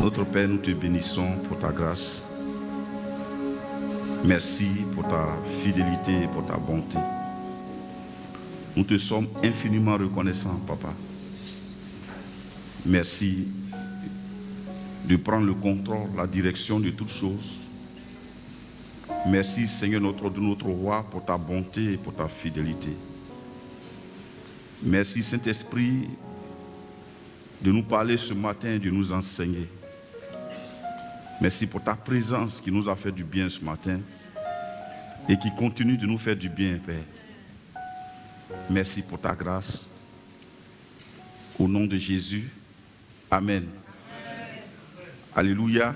Notre Père, nous te bénissons pour ta grâce. Merci pour ta fidélité et pour ta bonté. Nous te sommes infiniment reconnaissants, Papa. Merci de prendre le contrôle, la direction de toutes choses. Merci, Seigneur, notre roi, pour ta bonté et pour ta fidélité. Merci, Saint-Esprit, de nous parler ce matin, de nous enseigner. Merci pour ta présence qui nous a fait du bien ce matin et qui continue de nous faire du bien, Père. Merci pour ta grâce. Au nom de Jésus, Amen. Alléluia.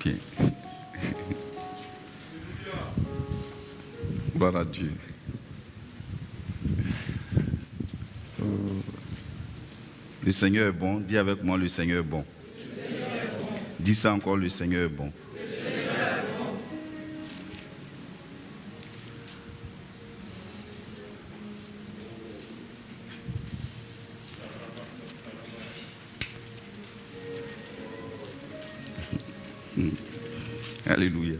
Bien. Gloire à Dieu. Le Seigneur est bon. Dis avec moi, le Seigneur est bon. Dis ça encore, le Seigneur est bon. Alléluia.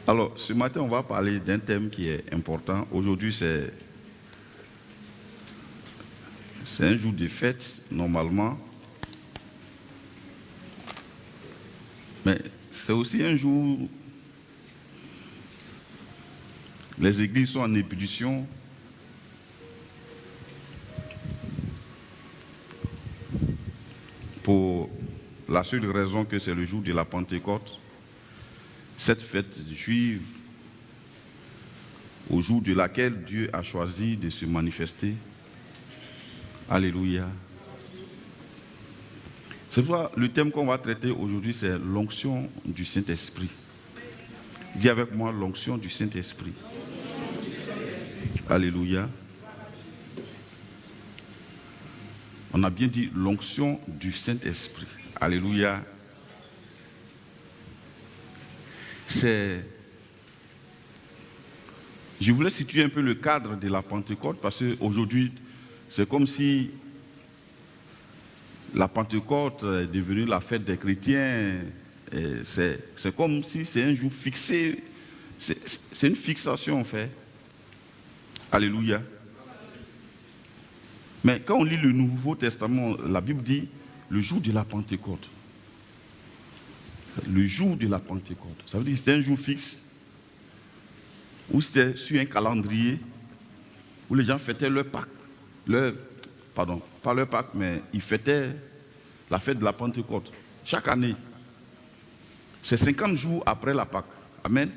Alors, ce matin, on va parler d'un thème qui est important. Aujourd'hui, c'est un jour de fête, normalement. Mais c'est aussi un jour... Les églises sont en ébullition. Pour la seule raison que c'est le jour de la Pentecôte. Cette fête juive, au jour de laquelle Dieu a choisi de se manifester. Alléluia. C'est pourquoi le thème qu'on va traiter aujourd'hui, c'est l'onction du Saint-Esprit. Dis avec moi, l'onction du Saint-Esprit. Alléluia. On a bien dit l'onction du Saint-Esprit. Alléluia. Je voulais situer un peu le cadre de la Pentecôte parce qu'aujourd'hui, c'est comme si la Pentecôte est devenue la fête des chrétiens. C'est comme si c'est un jour fixé. C'est une fixation en fait. Alléluia. Mais quand on lit le Nouveau Testament, la Bible dit le jour de la Pentecôte. Le jour de la Pentecôte. Ça veut dire que c'était un jour fixe. Ou c'était sur un calendrier où les gens fêtaient leur Pâques. Pardon, pas leur Pâques, mais ils fêtaient la fête de la Pentecôte. Chaque année. C'est 50 jours après la Pâques. Amen.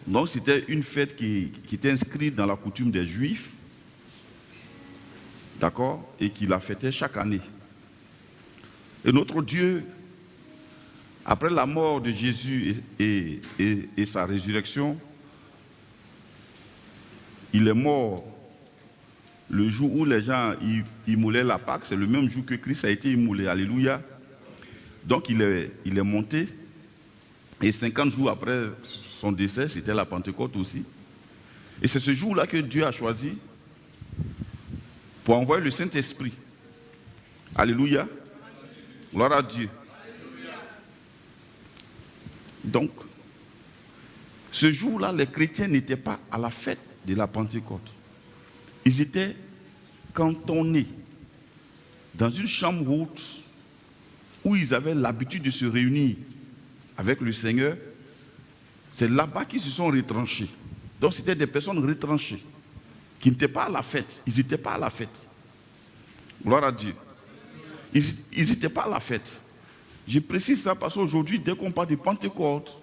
Donc c'était une fête qui était inscrite dans la coutume des Juifs. D'accord? Et qui la fêtait chaque année. Et notre Dieu, après la mort de Jésus et sa résurrection, il est mort le jour où les gens immolaient la Pâque. C'est le même jour que Christ a été immolé. Alléluia. Donc il est monté. Et 50 jours après son décès, c'était la Pentecôte aussi. Et c'est ce jour-là que Dieu a choisi pour envoyer le Saint-Esprit. Alléluia. Gloire à Dieu. Donc, ce jour-là, les chrétiens n'étaient pas à la fête de la Pentecôte. Ils étaient cantonnés dans une chambre haute où ils avaient l'habitude de se réunir avec le Seigneur. C'est là-bas qu'ils se sont retranchés. Donc, c'était des personnes retranchées qui n'étaient pas à la fête. Ils n'étaient pas à la fête. Gloire à Dieu. Ils n'étaient pas à la fête. Je précise ça parce qu'aujourd'hui, dès qu'on parle de Pentecôte,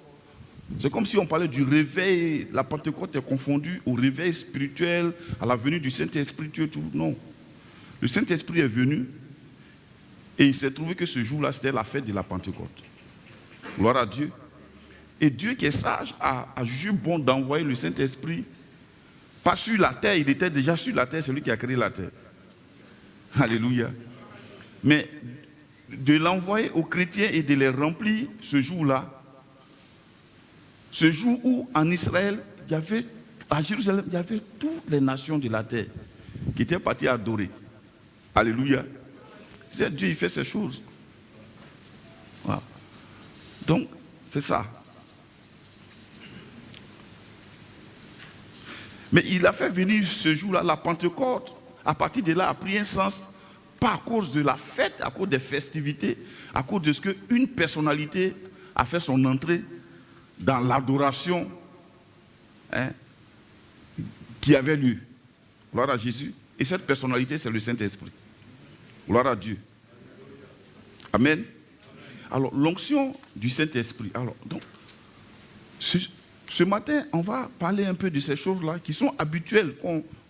c'est comme si on parlait du réveil. La Pentecôte est confondue au réveil spirituel, à la venue du Saint-Esprit. Tout. Non. Le Saint-Esprit est venu et il s'est trouvé que ce jour-là, c'était la fête de la Pentecôte. Gloire à Dieu. Et Dieu qui est sage a jugé bon d'envoyer le Saint-Esprit, pas sur la terre, il était déjà sur la terre, c'est lui qui a créé la terre. Alléluia. Mais de l'envoyer aux chrétiens et de les remplir ce jour-là, ce jour où en Israël, il y avait, à Jérusalem, il y avait toutes les nations de la terre qui étaient parties adorer. Alléluia. C'est Dieu, il fait ces choses. Voilà. Donc, c'est ça. Mais il a fait venir ce jour-là, la Pentecôte, à partir de là, a pris un sens, pas à cause de la fête, à cause des festivités, à cause de ce qu'une personnalité a fait son entrée dans l'adoration qui avait lieu. Gloire à Jésus. Et cette personnalité, c'est le Saint-Esprit. Gloire à Dieu. Amen. Alors, l'onction du Saint-Esprit. Alors, donc, ce matin, on va parler un peu de ces choses-là qui sont habituelles,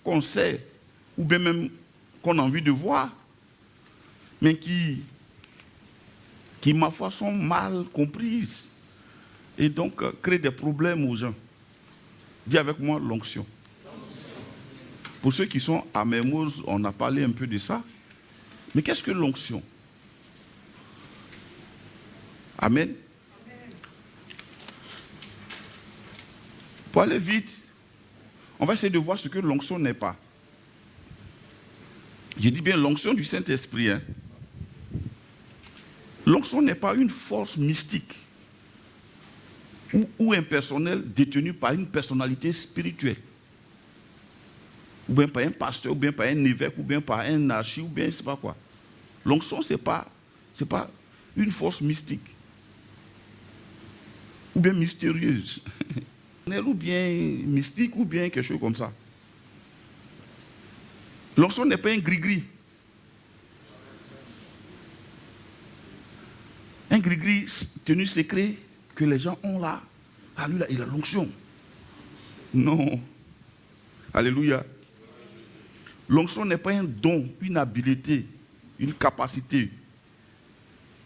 qu'on sait, ou bien même qu'on a envie de voir, mais qui, ma foi, sont mal comprises et donc créent des problèmes aux gens. Dis avec moi l'onction. Pour ceux qui sont à Mermoz, on a parlé un peu de ça. Mais qu'est-ce que l'onction? Amen. Pour aller vite, on va essayer de voir ce que l'onction n'est pas. Je dis bien l'onction du Saint-Esprit. Hein. L'onction n'est pas une force mystique ou impersonnelle détenue par une personnalité spirituelle. Ou bien par un pasteur, ou bien par un évêque, ou bien par un archi, ou bien je ne sais pas quoi. L'onction, ce n'est pas une force mystique. Ou bien mystérieuse. Ou bien mystique, ou bien quelque chose comme ça. L'onction n'est pas un gris-gris. Un gris-gris tenu secret que les gens ont là. Ah, lui là, il a l'onction. Non. Alléluia. L'onction n'est pas un don, une habileté, une capacité,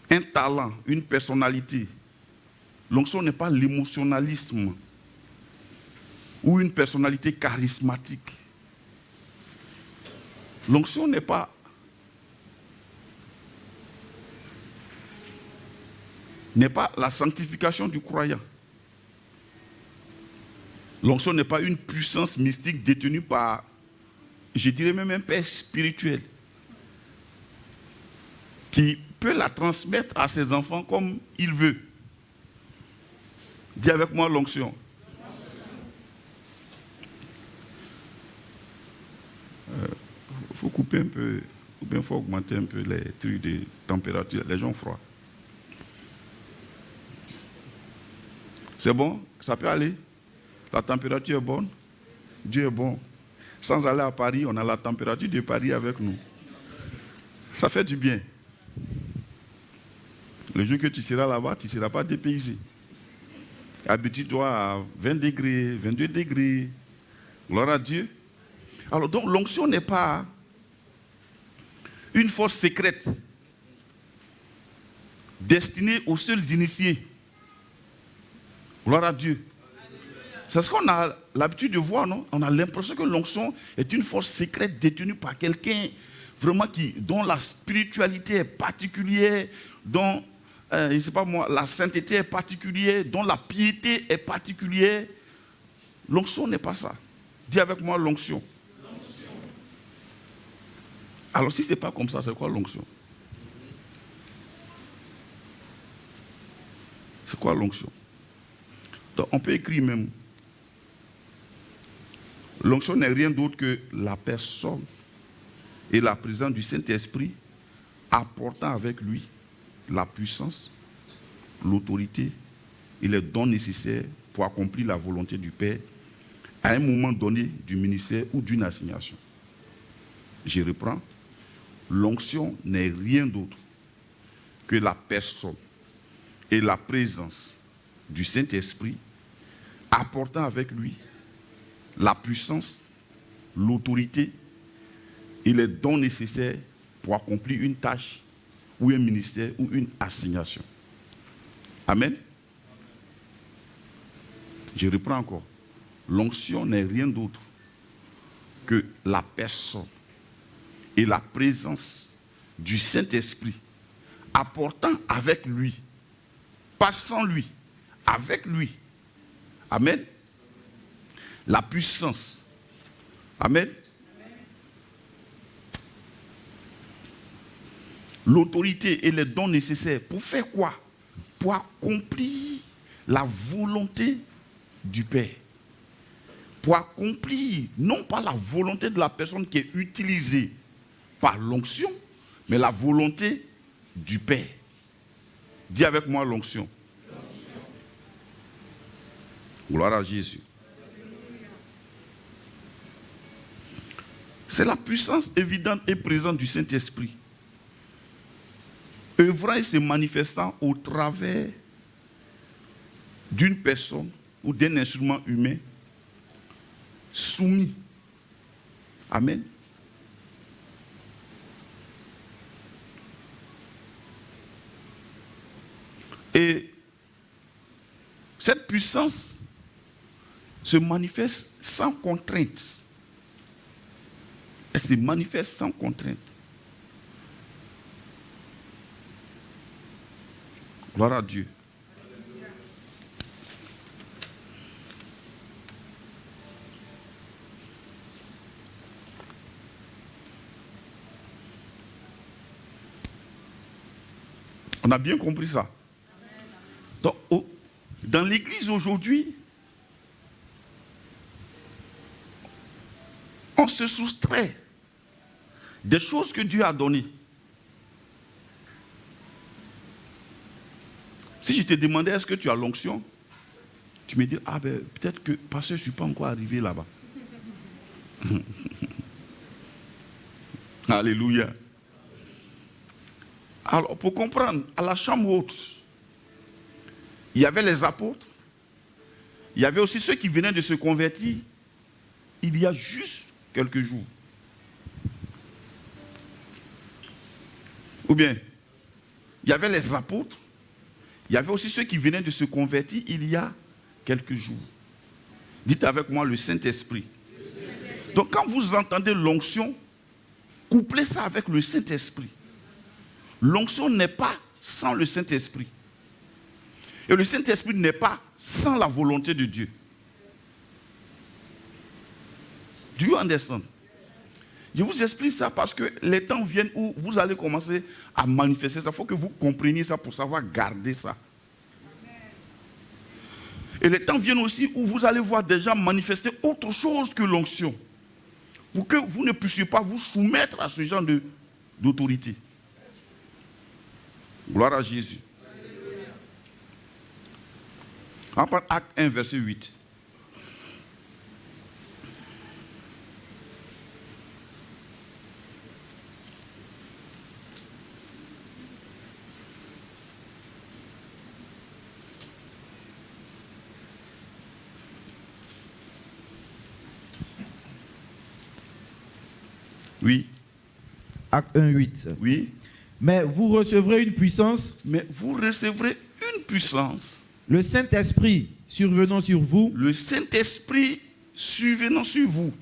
un talent, une personnalité. L'onction n'est pas l'émotionnalisme ou une personnalité charismatique. L'onction n'est pas la sanctification du croyant. L'onction n'est pas une puissance mystique détenue par, je dirais même un père spirituel, qui peut la transmettre à ses enfants comme il veut. Dis avec moi l'onction. Il faut couper un peu, ou bien il faut augmenter un peu les trucs de température, les gens froids. C'est bon? Ça peut aller? La température est bonne? Dieu est bon. Sans aller à Paris, on a la température de Paris avec nous. Ça fait du bien. Le jour que tu seras là-bas, tu ne seras pas dépaysé. Habitue-toi à 20 degrés, 22 degrés. Gloire à Dieu. Alors donc l'onction n'est pas une force secrète destinée aux seuls initiés. Gloire à Dieu. C'est ce qu'on a l'habitude de voir, non? On a l'impression que l'onction est une force secrète détenue par quelqu'un vraiment dont la spiritualité est particulière, dont, je ne sais pas moi, la sainteté est particulière, dont la piété est particulière. L'onction n'est pas ça. Dis avec moi l'onction. Alors si ce n'est pas comme ça, c'est quoi l'onction? C'est quoi l'onction? Donc on peut écrire même. L'onction n'est rien d'autre que la personne et la présence du Saint-Esprit apportant avec lui la puissance, l'autorité et les dons nécessaires pour accomplir la volonté du Père à un moment donné du ministère ou d'une assignation. Je reprends. L'onction n'est rien d'autre que la personne et la présence du Saint-Esprit apportant avec lui la puissance, l'autorité et les dons nécessaires pour accomplir une tâche ou un ministère ou une assignation. Amen. Je reprends encore. L'onction n'est rien d'autre que la personne et la présence du Saint-Esprit apportant avec lui, pas sans lui, avec lui. Amen. La puissance. Amen. l'autorité et les dons nécessaires. Pour faire quoi? Pour accomplir la volonté du Père. Pour accomplir, non pas la volonté de la personne qui est utilisée par l'onction, mais la volonté du Père. Dis avec moi l'onction. Gloire à Jésus. C'est la puissance évidente et présente du Saint-Esprit, œuvrant et se manifestant au travers d'une personne ou d'un instrument humain soumis. Amen. Et cette puissance se manifeste sans contrainte. Elle se manifeste sans contrainte. Gloire à Dieu. On a bien compris ça. Donc, dans l'église aujourd'hui, on se soustrait des choses que Dieu a données. Si je te demandais est-ce que tu as l'onction, tu me dis, ah ben peut-être que parce que je ne suis pas encore arrivé là-bas. Alléluia. Alors pour comprendre, à la chambre haute, il y avait les apôtres, il y avait aussi ceux qui venaient de se convertir il y a juste quelques jours. Ou bien, il y avait les apôtres, il y avait aussi ceux qui venaient de se convertir il y a quelques jours. Dites avec moi le Saint-Esprit. Donc quand vous entendez l'onction, couplez ça avec le Saint-Esprit. L'onction n'est pas sans le Saint-Esprit. Et le Saint-Esprit n'est pas sans la volonté de Dieu. Do you understand? Je vous explique ça parce que les temps viennent où vous allez commencer à manifester ça. Il faut que vous compreniez ça pour savoir garder ça. Et les temps viennent aussi où vous allez voir des gens manifester autre chose que l'onction. Pour que vous ne puissiez pas vous soumettre à ce genre d'autorité. Gloire à Jésus. On prend Acte 1, verset 8. Oui. Acte 1, 8. Oui. Mais vous recevrez une puissance. Mais vous recevrez une puissance. Le Saint-Esprit survenant sur vous. Le Saint-Esprit survenant sur vous.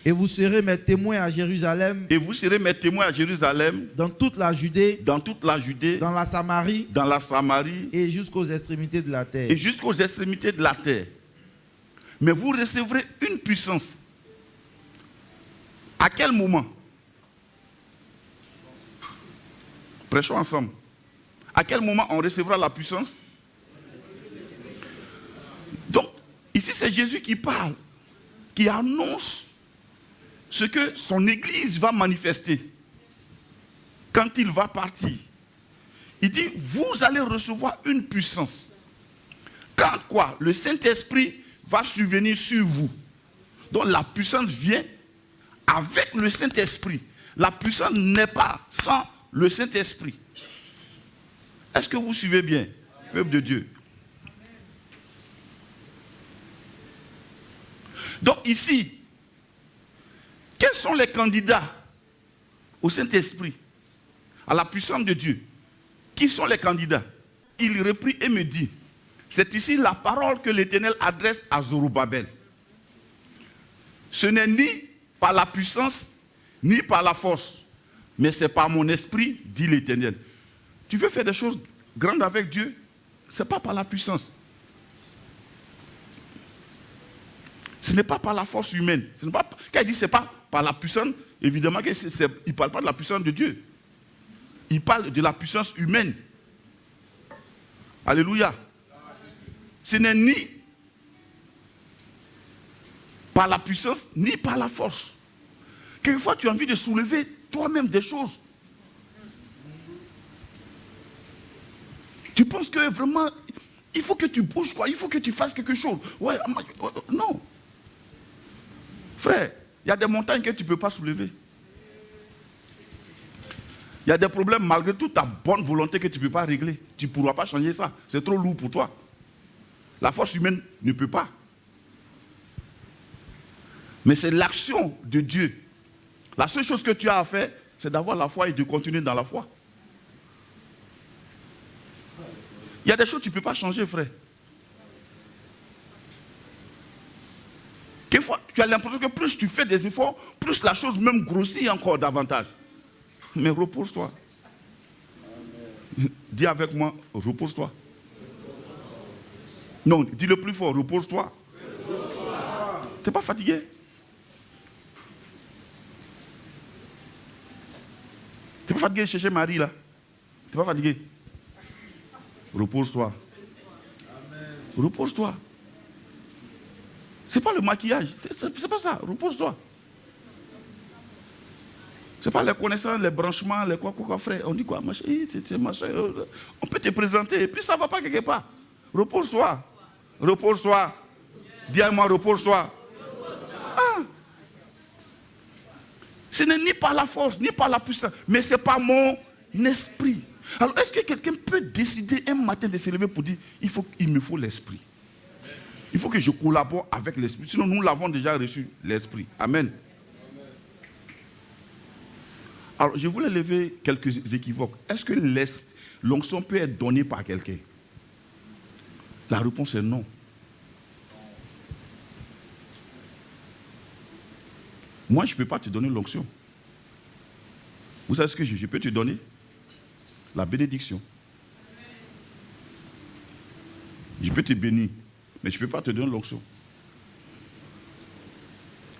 Et vous serez mes témoins à Jérusalem. Et vous serez mes témoins à Jérusalem. Dans toute la Judée. Dans toute la Judée. Dans la Samarie. Dans la Samarie. Et jusqu'aux extrémités de la terre. Et jusqu'aux extrémités de la terre. Mais vous recevrez une puissance. À quel moment? Prêchons ensemble. À quel moment on recevra la puissance? Donc, ici c'est Jésus qui parle, qui annonce ce que son Église va manifester quand il va partir. Il dit, vous allez recevoir une puissance. Quand quoi? Le Saint-Esprit va survenir sur vous. Donc la puissance vient avec le Saint-Esprit. La puissance n'est pas sans le Saint-Esprit. Est-ce que vous suivez bien, peuple de Dieu? Donc ici, quels sont les candidats au Saint-Esprit, à la puissance de Dieu? Qui sont les candidats? Il reprit et me dit, c'est ici la parole que l'Éternel adresse à Zorobabel. Ce n'est ni par la puissance, ni par la force, mais c'est par mon esprit, dit l'Éternel. Tu veux faire des choses grandes avec Dieu? Ce n'est pas par la puissance. Ce n'est pas par la force humaine. Quand il dit ce n'est pas par la puissance, évidemment qu'il ne parle pas de la puissance de Dieu. il parle de la puissance humaine. Alléluia. Ce n'est ni par la puissance, ni par la force. Quelquefois, tu as envie de soulever toi-même des choses. Tu penses que vraiment, il faut que tu bouges, quoi. Il faut que tu fasses quelque chose. Ouais, non. Frère, il y a des montagnes que tu ne peux pas soulever. Il y a des problèmes malgré toute ta bonne volonté que tu ne peux pas régler. Tu ne pourras pas changer ça. C'est trop lourd pour toi. La force humaine ne peut pas. Mais c'est l'action de Dieu. La seule chose que tu as à faire, c'est d'avoir la foi et de continuer dans la foi. Il y a des choses que tu ne peux pas changer, frère. Quelquefois, tu as l'impression que plus tu fais des efforts, plus la chose même grossit encore davantage. Mais repose-toi. Dis avec moi, repose-toi. Non, dis le plus fort, repose-toi. Tu n'es pas fatigué? Tu n'es pas fatigué de chercher Marie là? Tu n'es pas fatigué? Repose-toi. Repose-toi. Ce n'est pas le maquillage, c'est pas ça, repose-toi. Ce n'est pas les connaissances, les branchements, les quoi, frère. On dit quoi, machin, c'est machin. On peut te présenter, et puis ça ne va pas quelque part. Repose-toi. Repose-toi. Dis à moi, repose-toi. Ah. Ce n'est ni par la force, ni par la puissance, mais c'est par mon esprit. Alors, est-ce que quelqu'un peut décider un matin de se lever pour dire, il me faut l'esprit? Il faut que je collabore avec l'esprit. Sinon, nous l'avons déjà reçu, l'esprit. Amen. Alors, je voulais lever quelques équivoques. Est-ce que l'onction peut être donnée par quelqu'un? La réponse est non. Moi, je ne peux pas te donner l'onction. Vous savez ce que je peux te donner? La bénédiction. Je peux te bénir, mais je ne peux pas te donner l'onction.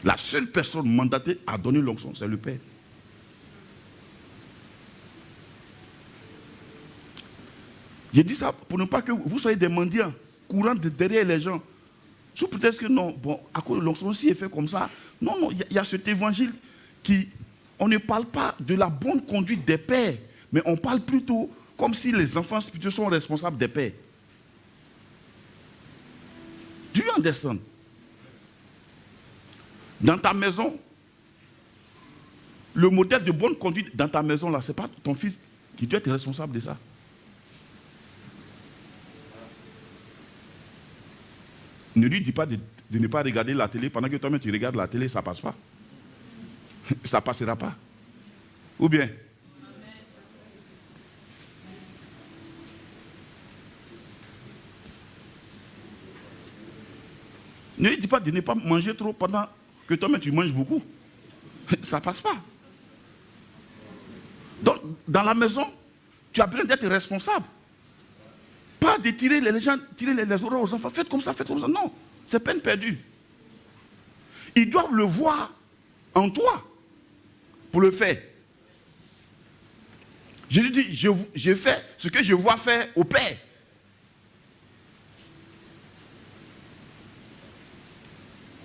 La seule personne mandatée à donner l'onction, c'est le Père. J'ai dit ça pour ne pas que vous soyez des mendiants, courant derrière les gens. Sous prétexte que non, bon, à cause de l'onction aussi est fait comme ça. Non, non, il y a cet évangile qui, on ne parle pas de la bonne conduite des pères, mais on parle plutôt comme si les enfants spirituels sont responsables des pères. Do you understand? Dans ta maison, le modèle de bonne conduite dans ta maison, là, ce n'est pas ton fils qui doit être responsable de ça. Ne lui dis pas de ne pas regarder la télé. Pendant que toi-même tu regardes la télé, ça ne passe pas. Ça ne passera pas. Ou bien? Ne lui dis pas de ne pas manger trop pendant que toi-même tu manges beaucoup. Ça ne passe pas. Donc, dans la maison, tu as besoin d'être responsable. Pas de tirer les gens, tirer les oreilles aux enfants. Faites comme ça, faites comme ça. Non, c'est peine perdue. Ils doivent le voir en toi pour le faire. Jésus dit, je fais ce que je vois faire au Père.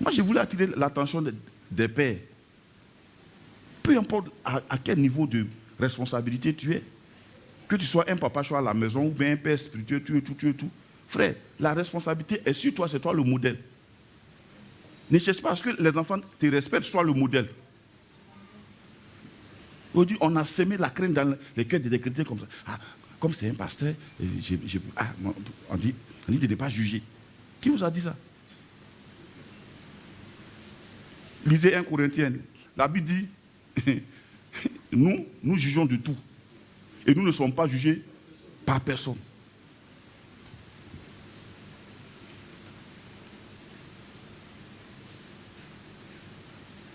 Moi, je voulais attirer l'attention des pères. Peu importe à quel niveau de responsabilité tu es, que tu sois un papa, soit à la maison, ou bien un père spirituel, tu es tout. Frère, la responsabilité est sur toi, c'est toi le modèle. Ne cherche pas à ce que les enfants te respectent, sois le modèle. Aujourd'hui, on a semé la crainte dans les cœurs des chrétiens comme ça. Ah, comme c'est un pasteur, on dit de ne pas juger. Qui vous a dit ça? Lisez 1 Corinthiens. La Bible dit, nous jugeons de tout. Et nous ne sommes pas jugés par personne.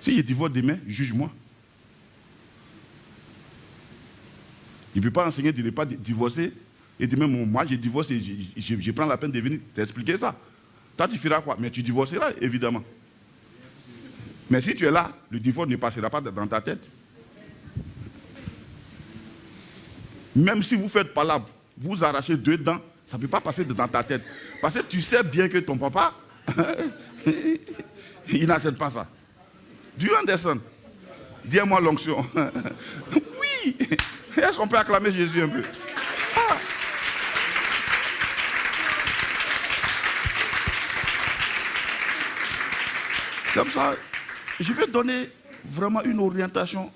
Si je divorce demain, juge-moi. Je ne peux pas enseigner de ne pas divorcer. Et demain, moi, je divorce et je prends la peine de venir t'expliquer ça. Toi, tu feras quoi? Mais tu divorceras, évidemment. Mais si tu es là, le divorce ne passera pas dans ta tête. Même si vous faites palabre, vous arrachez 2 dents, ça ne peut pas passer dans ta tête. Parce que tu sais bien que ton papa, il n'accepte pas ça. Do you understand? Dis-moi l'onction. Oui. Est-ce qu'on peut acclamer Jésus un peu? Ah. Comme ça, je vais donner vraiment une orientation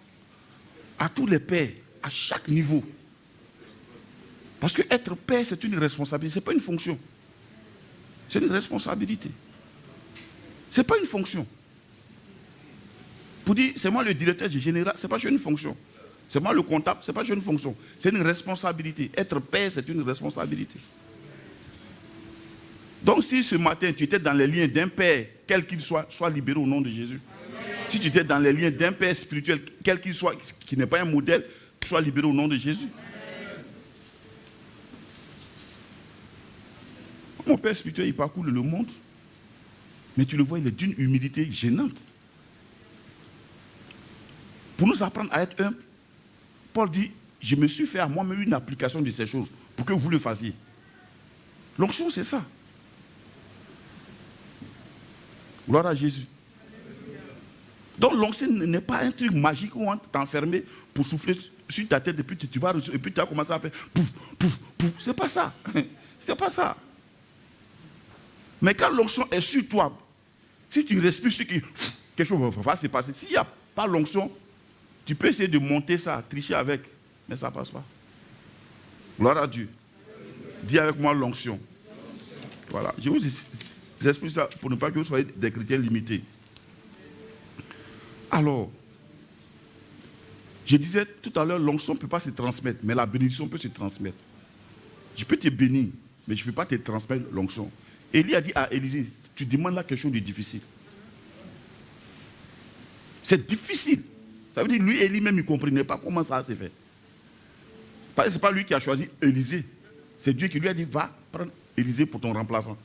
à tous les pères, à chaque niveau. Parce que être père, c'est une responsabilité, ce n'est pas une fonction. C'est une responsabilité. Ce n'est pas une fonction. Pour dire, c'est moi le directeur général, ce n'est pas une fonction. C'est moi le comptable, ce n'est pas une fonction. C'est une responsabilité. Être père, c'est une responsabilité. Donc si ce matin, tu étais dans les liens d'un père, quel qu'il soit, sois libéré au nom de Jésus. Si tu étais dans les liens d'un père spirituel, quel qu'il soit, qui n'est pas un modèle, sois libéré au nom de Jésus. Mon père spirituel, il parcourt le monde, mais tu le vois, il est d'une humilité gênante. Pour nous apprendre à être humble, Paul dit, je me suis fait à moi-même une application de ces choses pour que vous le fassiez. L'onction, c'est ça. Gloire à Jésus. Donc l'onction n'est pas un truc magique où on t'enferme pour souffler sur ta tête et puis tu vas commencer à faire pouf, pouf, pouf. C'est pas ça. C'est pas ça. Mais quand l'onction est sur toi, si tu respires sur quelque chose va se passer. S'il n'y a pas l'onction, tu peux essayer de monter ça, tricher avec, mais ça ne passe pas. Gloire à Dieu. Dis avec moi l'onction. Voilà. Je vous explique ça pour ne pas que vous soyez des chrétiens limités. Alors, je disais tout à l'heure, l'onction ne peut pas se transmettre, mais la bénédiction peut se transmettre. Je peux te bénir, mais je ne peux pas te transmettre l'onction. Élie a dit à Élisée, tu demandes là quelque chose de difficile. C'est difficile. Ça veut dire lui, Élie même, il ne comprenait pas comment ça s'est fait. Parce que ce n'est pas lui qui a choisi Élisée. C'est Dieu qui lui a dit, va prendre Élisée pour ton remplaçant.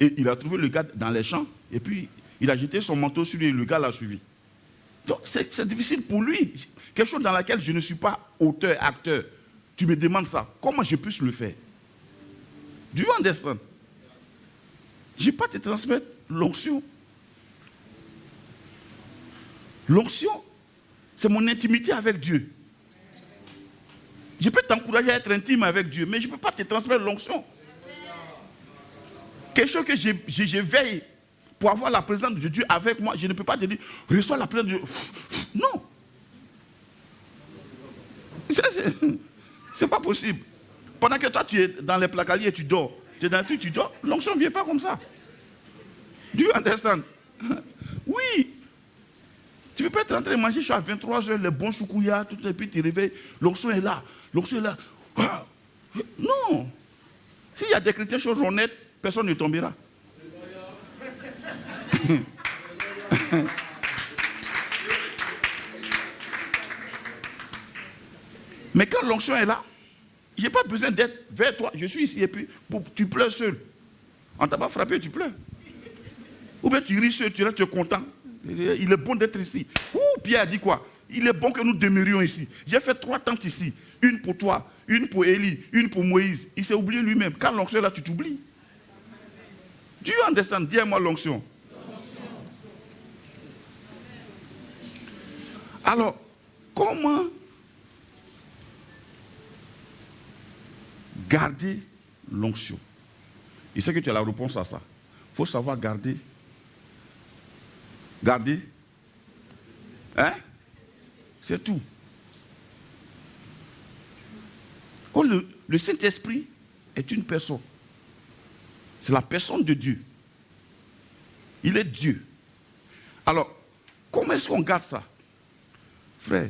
Et il a trouvé le gars dans les champs, et puis il a jeté son manteau sur lui, et le gars l'a suivi. Donc c'est difficile pour lui. Quelque chose dans laquelle je ne suis pas auteur, acteur. Tu me demandes ça. Comment je puisse le faire? Do you understand? Je ne vais pas te transmettre l'onction. L'onction, c'est mon intimité avec Dieu. Je peux t'encourager à être intime avec Dieu, mais je ne peux pas te transmettre l'onction. Quelque chose que je veille pour avoir la présence de Dieu avec moi, je ne peux pas te dire, reçois la présence de Dieu. Non. C'est pas possible. Pendant que toi, tu es dans les placaliers et tu dors, tu es dans le truc, tu dors, l'onction ne vient pas comme ça. Do you understand? Oui. Tu ne peux pas être en train de manger à 23h, les bons choukouya, tout et puis tu te réveilles, l'onction est là, l'onction est là. Non. S'il y a des chrétiens choses honnêtes, personne ne tombera. Mais quand l'onction est là, je n'ai pas besoin d'être vers toi. Je suis ici et puis tu pleures seul. On ne t'a pas frappé, tu pleures. Ou bien tu ris seul, tu restes content. Il est bon d'être ici. Ouh, Pierre a dit quoi? Il est bon que nous demeurions ici. J'ai fait 3 tentes ici. Une pour toi, une pour Élie, une pour Moïse. Il s'est oublié lui-même. Quand l'onction est là, tu t'oublies. Dieu en descend. Dis-moi l'onction. Alors, comment garder l'onction? Il sait que tu as la réponse à ça. Il faut savoir garder. Garder. Hein? C'est tout. Oh, le Saint-Esprit est une personne. C'est la personne de Dieu. Il est Dieu. Alors, comment est-ce qu'on garde ça? Frère,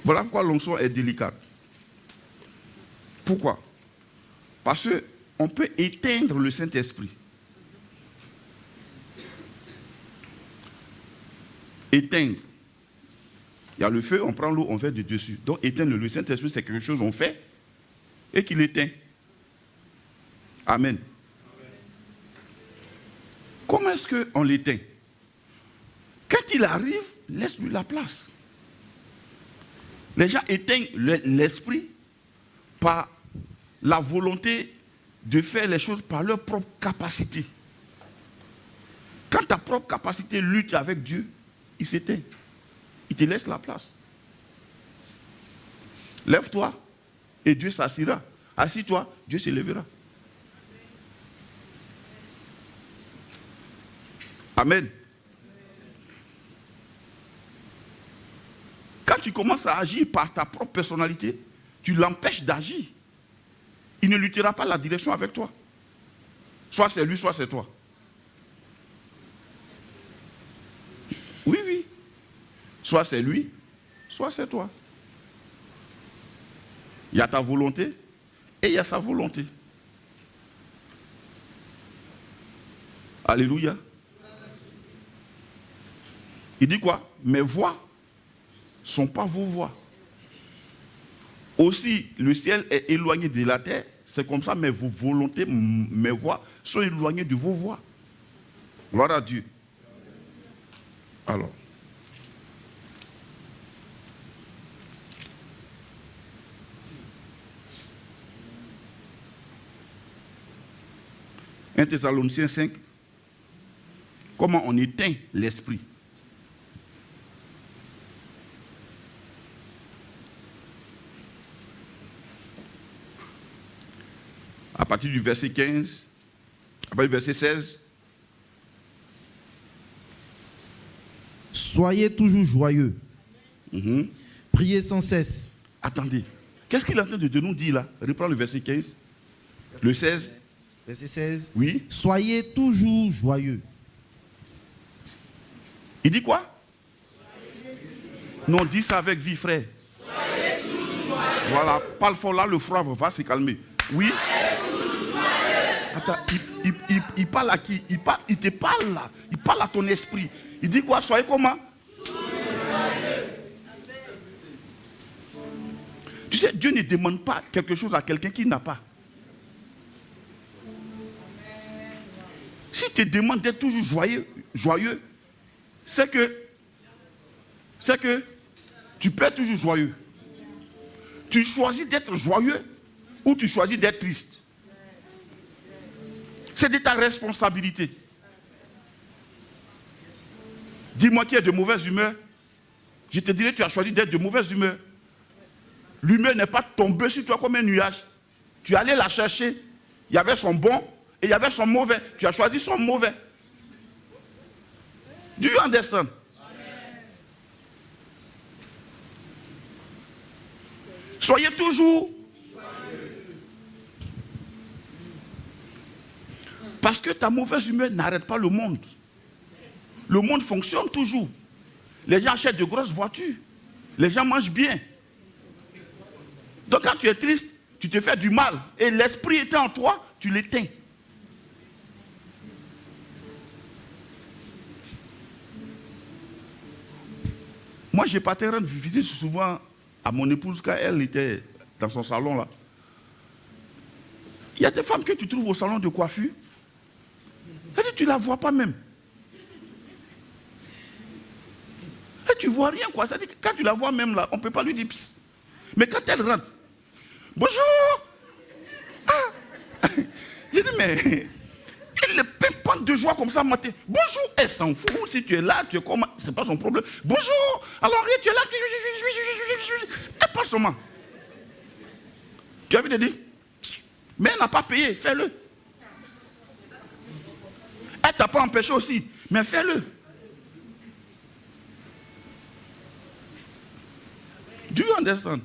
voilà pourquoi l'onction est délicate. Pourquoi? Parce qu'on peut éteindre le Saint-Esprit. Éteindre. Il y a le feu, on prend l'eau, on fait de dessus. Donc éteindre le Saint-Esprit, c'est quelque chose qu'on fait et qu'il éteint. Amen. Comment est-ce qu'on l'éteint? Quand il arrive, laisse-lui la place. Les gens éteignent l'esprit par la volonté de faire les choses par leur propre capacité. Quand ta propre capacité lutte avec Dieu, il s'éteint. Il te laisse la place. Lève-toi et Dieu s'assira. Assis-toi, Dieu se lèvera. Amen. Quand tu commences à agir par ta propre personnalité, tu l'empêches d'agir. Il ne luttera pas la direction avec toi. Soit c'est lui, soit c'est toi. Oui, oui. Soit c'est lui, soit c'est toi. Il y a ta volonté et il y a sa volonté. Alléluia. Il dit quoi? Mes voix ne sont pas vos voix. Aussi, le ciel est éloigné de la terre. C'est comme ça, mais vos volontés, mes voix, sont éloignées de vos voix. Gloire à Dieu. Alors. 1 Thessaloniciens 5. Comment on éteint l'esprit. À partir du verset 15, à partir du verset 16. Soyez toujours joyeux. Priez sans cesse. Attendez. Qu'est-ce qu'il est en train de nous dire là? Reprends le verset 15. Le 16. Verset 16. Oui. Soyez toujours joyeux. Il dit quoi? Non, dis ça avec vie, frère. Soyez toujours joyeux. Voilà, parle fort là, le froid va se calmer. Oui. Attends, il parle à qui? Il te parle là. Il parle à ton esprit. Il dit quoi? Soyez comment? Tu sais, Dieu ne demande pas quelque chose à quelqu'un qui n'a pas. Si tu te demandes d'être toujours joyeux, c'est que tu peux être toujours joyeux. Tu choisis d'être joyeux ou tu choisis d'être triste. C'est de ta responsabilité. Dis-moi qui est de mauvaise humeur. Je te dirai, tu as choisi d'être de mauvaise humeur. L'humeur n'est pas tombée sur toi comme un nuage. Tu allais la chercher. Il y avait son bon et il y avait son mauvais. Tu as choisi son mauvais. Do you understand? Soyez toujours. Parce que ta mauvaise humeur n'arrête pas le monde. Le monde fonctionne toujours. Les gens achètent de grosses voitures. Les gens mangent bien. Donc quand tu es triste, tu te fais du mal. Et l'esprit étant en toi, tu l'éteins. Moi, j'ai pas rendre visite souvent à mon épouse quand elle était dans son salon là. Il y a des femmes que tu trouves au salon de coiffure. Tu ne la vois pas même. Et tu ne vois rien quoi. C'est-à-dire que quand tu la vois même là, on ne peut pas lui dire psst. Mais quand elle rentre, bonjour. Ah. J'ai dit mais elle le pimpante de joie comme ça matin. Bonjour, elle s'en fout. Si tu es là, tu es comme. C'est pas son problème. Bonjour. Alors tu es là. Elle passe seulement. Tu as vu de dire? Mais elle n'a pas payé, fais-le. Elle ne t'a pas empêché aussi, mais fais-le. Do you understand?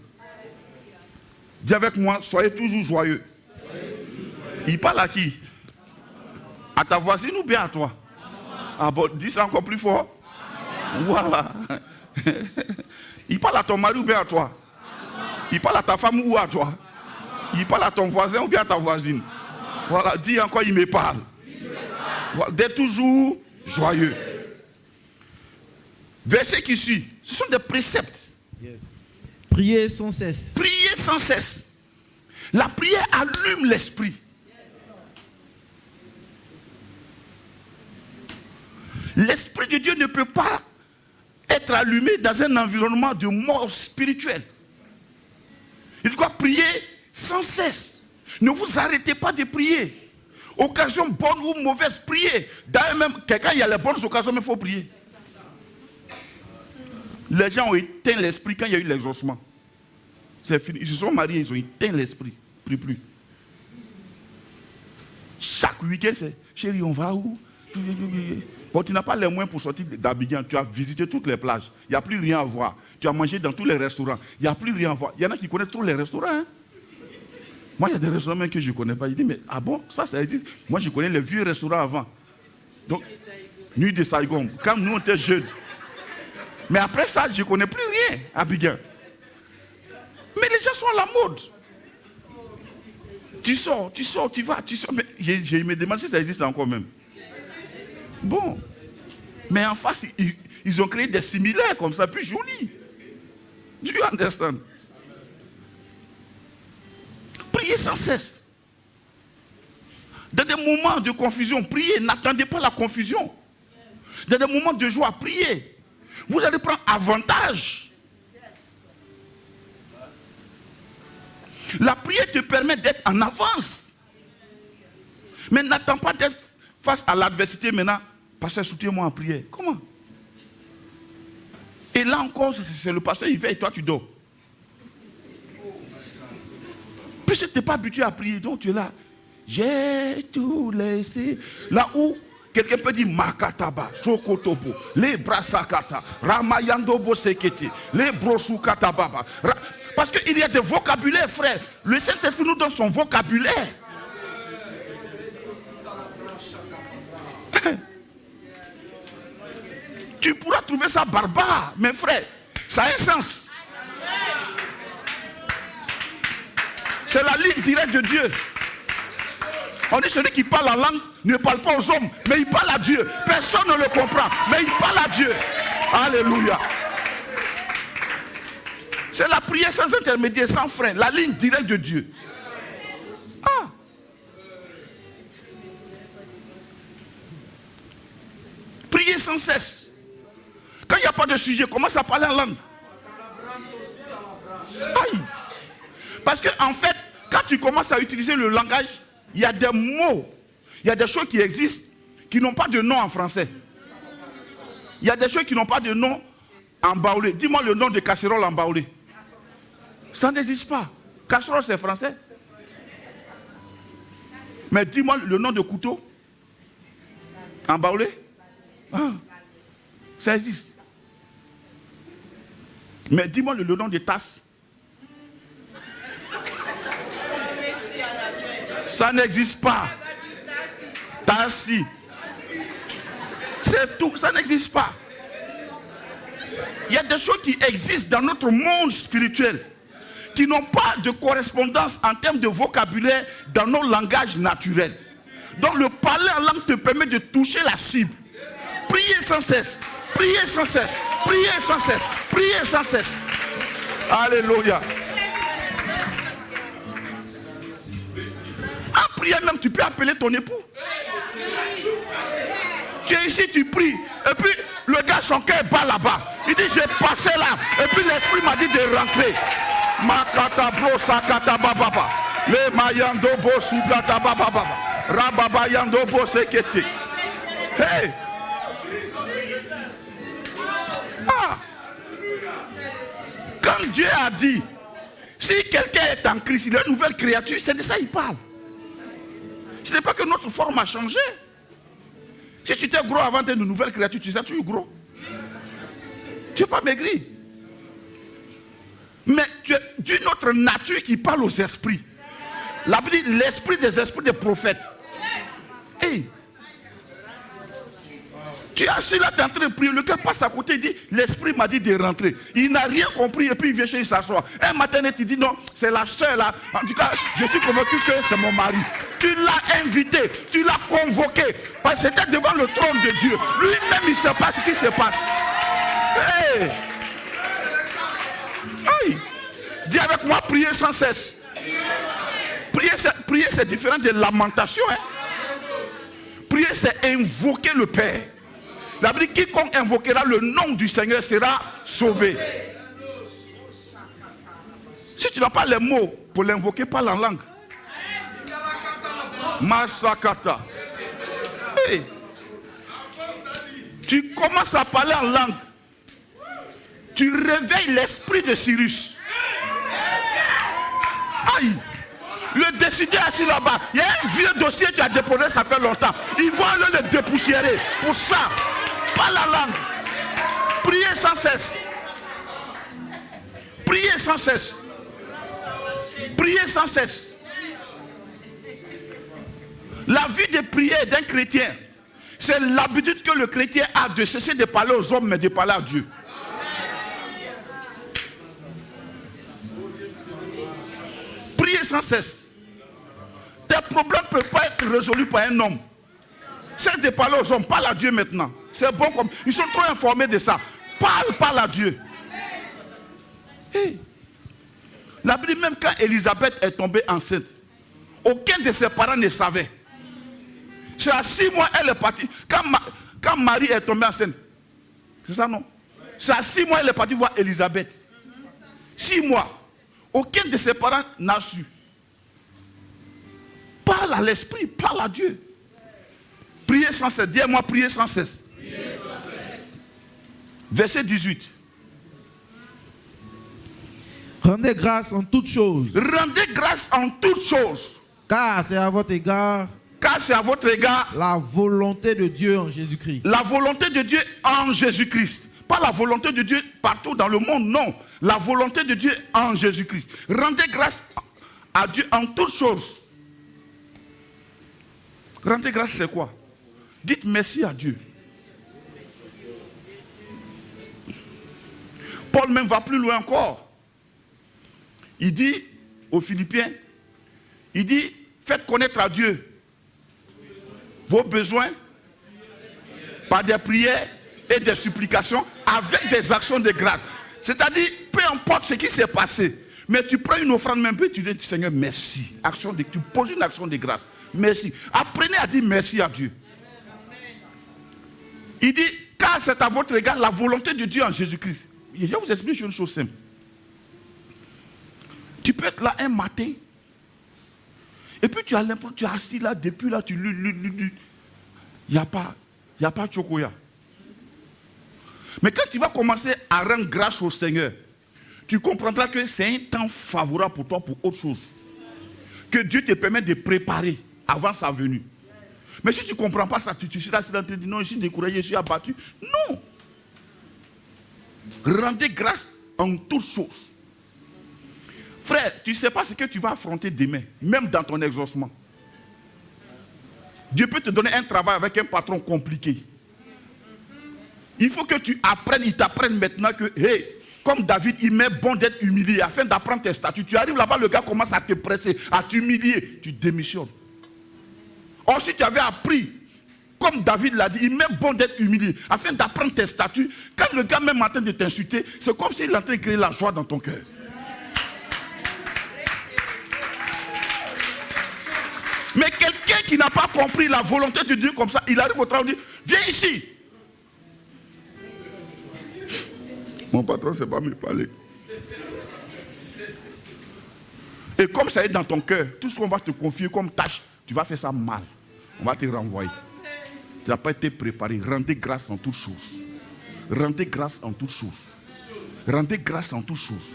Dis avec moi, soyez toujours joyeux. Il parle à qui? À ta voisine ou bien à toi? Ah bon, dis ça encore plus fort. Voilà. Il parle à ton mari ou bien à toi? Il parle à ta femme ou à toi? Il parle à ton voisin ou bien à ta voisine? Voilà, dis encore, il me parle. D'être toujours joyeux. Verset qui suit, ce sont des préceptes. Yes. Priez sans cesse. Priez sans cesse. La prière allume l'esprit. L'esprit de Dieu ne peut pas être allumé dans un environnement de mort spirituelle. Il doit prier sans cesse. Ne vous arrêtez pas de prier. Occasion bonne ou mauvaise, priez. D'ailleurs, même quelqu'un, il y a les bonnes occasions, mais il faut prier. Les gens ont éteint l'esprit quand il y a eu l'exaucement. C'est fini. Ils se sont mariés, ils ont éteint l'esprit. Prie plus. Chaque week-end, c'est chérie, on va où? Bon, tu n'as pas les moyens pour sortir d'Abidjan. Tu as visité toutes les plages. Il n'y a plus rien à voir. Tu as mangé dans tous les restaurants. Il n'y a plus rien à voir. Il y en a qui connaissent tous les restaurants. Hein? Moi, il y a des restaurants même que je ne connais pas. Il dit, mais ah bon, ça existe. Moi, je connais les vieux restaurants avant. Donc, Nuit de Saigon. Quand nous, on était jeunes. Mais après ça, je ne connais plus rien à Abidjan. Mais les gens sont à la mode. Tu sors, tu vas, tu sors. Mais je me demande si ça existe encore même. Bon. Mais en face, ils ont créé des similaires comme ça, plus jolis. Do you understand? Priez sans cesse. Dans des moments de confusion, priez. N'attendez pas la confusion. Dans des moments de joie, priez. Vous allez prendre avantage. La prière te permet d'être en avance. Mais n'attends pas d'être face à l'adversité maintenant. Pasteur, soutiens-moi en prière. Comment? Et là encore, c'est le pasteur, il veille et toi tu dors. Puisque tu n'es pas habitué à prier, donc tu es là. J'ai tout laissé. Là où quelqu'un peut dire Makataba, Sokotobo, les Brasakata, Ramayandobo Sekete, les Brosukatababa. Parce qu'il y a des vocabulaires, frère. Le Saint-Esprit nous donne son vocabulaire. Tu pourras trouver ça barbare, mais frère, ça a un sens. C'est la ligne directe de Dieu. On dit celui qui parle en langue ne parle pas aux hommes, mais il parle à Dieu. Personne ne le comprend, mais il parle à Dieu. Alléluia. C'est la prière sans intermédiaire, sans frein, la ligne directe de Dieu. Ah. Priez sans cesse. Quand il n'y a pas de sujet, commence à parler en langue. Aïe. Parce qu'en fait, quand tu commences à utiliser le langage, il y a des mots, il y a des choses qui existent, qui n'ont pas de nom en français. Il y a des choses qui n'ont pas de nom en baoulé. Dis-moi le nom de casserole en baoulé. Ça n'existe pas. Casserole, c'est français. Mais dis-moi le nom de couteau en baoulé. Ah, ça existe. Mais dis-moi le nom de tasse. Ça n'existe pas. Tassi. C'est tout. Ça n'existe pas. Il y a des choses qui existent dans notre monde spirituel qui n'ont pas de correspondance en termes de vocabulaire dans nos langages naturels. Donc le parler en langue te permet de toucher la cible. Priez sans cesse. Priez sans cesse. Priez sans cesse. Priez sans cesse. Alléluia. En prière même, tu peux appeler ton époux. Tu es ici, tu pries. Et puis, le gars, son cœur bat là-bas. Il dit, j'ai passé là. Et puis, l'esprit m'a dit de rentrer. Makata bro sakata bababa. Le mayando bo sugata bababa. Rababa yando bo sekete. Hey! Ah! Quand Dieu a dit, si quelqu'un est en Christ, il est une nouvelle créature, c'est de ça qu'il parle. Ce n'est pas que notre forme a changé. Si tu étais gros avant d'être une nouvelle créature, tu sais, tu es gros. Tu n'es pas maigri. Mais tu es d'une autre nature qui parle aux esprits. La Bible dit l'esprit des esprits des prophètes. Hey. Tu es assis là, tu es en train de prier. Le gars passe à côté, il dit, l'esprit m'a dit de rentrer. Il n'a rien compris et puis il vient chez lui s'asseoir. Un matin, il dit, non, c'est la soeur là. En tout cas, je suis convaincu que c'est mon mari. Tu l'as invité, tu l'as convoqué. Parce que c'était devant le trône de Dieu. Lui-même, il ne sait pas ce qui se passe. Hey. Aïe. Dis avec moi, priez sans cesse. Prier, c'est différent de lamentation. Hein. Prier, c'est invoquer le Père. La Bible dit quiconque invoquera le nom du Seigneur sera sauvé. Si tu n'as pas les mots pour l'invoquer, parle en langue. Masakata. Hey. Tu commences à parler en langue. Tu réveilles l'esprit de Cyrus. Aïe. Le décideur assis là-bas. Il y a un vieux dossier que tu as déposé, ça fait longtemps. Ils vont aller le dépoussiérer. Pour ça, parle en langue. Priez sans cesse. Priez sans cesse. Priez sans cesse. La vie de prière d'un chrétien, c'est l'habitude que le chrétien a de cesser de parler aux hommes, mais de parler à Dieu. Priez sans cesse. Tes problèmes ne peuvent pas être résolus par un homme. Cesse de parler aux hommes, parle à Dieu maintenant. C'est bon comme... Ils sont trop informés de ça. Parle à Dieu. Hey. La Bible, même quand Élisabeth est tombée enceinte, aucun de ses parents ne savait. C'est à 6 mois elle est partie. Quand Marie est tombée enceinte, c'est ça non? C'est à 6 mois elle est partie voir Élisabeth. 6 mois. Aucun de ses parents n'a su. Parle à l'esprit, parle à Dieu. Priez sans cesse. Dis-moi, priez sans cesse. Verset 18. Rendez grâce en toutes choses. Rendez grâce en toutes choses. Car c'est à votre égard la volonté de Dieu en Jésus-Christ. La volonté de Dieu en Jésus-Christ. Pas la volonté de Dieu partout dans le monde, non. La volonté de Dieu en Jésus-Christ. Rendez grâce à Dieu en toutes choses. Rendez grâce, c'est quoi? Dites merci à Dieu. Paul même va plus loin encore. Il dit aux Philippiens, il dit, faites connaître à Dieu vos besoins par des prières et des supplications avec des actions de grâce. C'est-à-dire, peu importe ce qui s'est passé, mais tu prends une offrande même peu, tu dis, Seigneur, merci. Tu poses une action de grâce. Merci. Apprenez à dire merci à Dieu. Il dit, car c'est à votre égard la volonté de Dieu en Jésus-Christ. Je vais vous expliquer une chose simple. Tu peux être là un matin, et puis tu as l'impression, tu es assis là, depuis là, tu il n'y a pas de chocolat. Mais quand tu vas commencer à rendre grâce au Seigneur, tu comprendras que c'est un temps favorable pour toi pour autre chose. Que Dieu te permet de préparer avant sa venue. Mais si tu ne comprends pas ça, tu seras assis là, tu dis non, je suis découragé, je suis abattu. Non. Rendez grâce en toutes choses. Frère, tu ne sais pas ce que tu vas affronter demain, même dans ton exaucement. Dieu peut te donner un travail avec un patron compliqué. Il faut que tu apprennes, il t'apprenne maintenant que, hey, comme David, il m'est bon d'être humilié afin d'apprendre tes statuts. Tu arrives là-bas, le gars commence à te presser, à t'humilier, tu démissionnes. Or, si tu avais appris, comme David l'a dit, il m'est bon d'être humilié afin d'apprendre tes statuts. Quand le gars même est en train de t'insulter, c'est comme s'il est en train de créer la joie dans ton cœur. Mais quelqu'un qui n'a pas compris la volonté de Dieu comme ça, il arrive au travail et dit, viens ici. Mon patron ne sait pas me parler. Et comme ça est dans ton cœur, tout ce qu'on va te confier comme tâche, tu vas faire ça mal. On va te renvoyer. Tu n'as pas été préparé. Rendez grâce en toutes choses. Rendez grâce en toutes choses. Rendez grâce en toutes choses.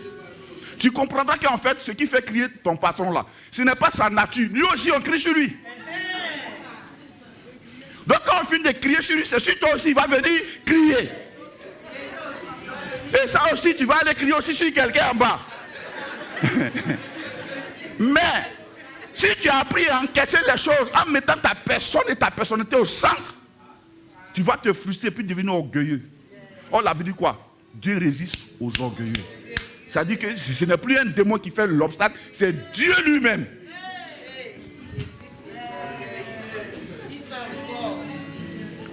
Tu comprendras qu'en fait, ce qui fait crier ton patron là, ce n'est pas sa nature. Lui aussi, on crie sur lui. Donc quand on finit de crier sur lui, c'est sur toi aussi, il va venir crier. Et ça aussi, tu vas aller crier aussi sur quelqu'un en bas. Mais, si tu as appris à encaisser les choses en mettant ta personne et ta personnalité au centre, tu vas te frustrer et puis devenir orgueilleux. Or, la Bible dit quoi? Dieu résiste aux orgueilleux. Ça dit que ce n'est plus un démon qui fait l'obstacle, c'est Dieu lui-même.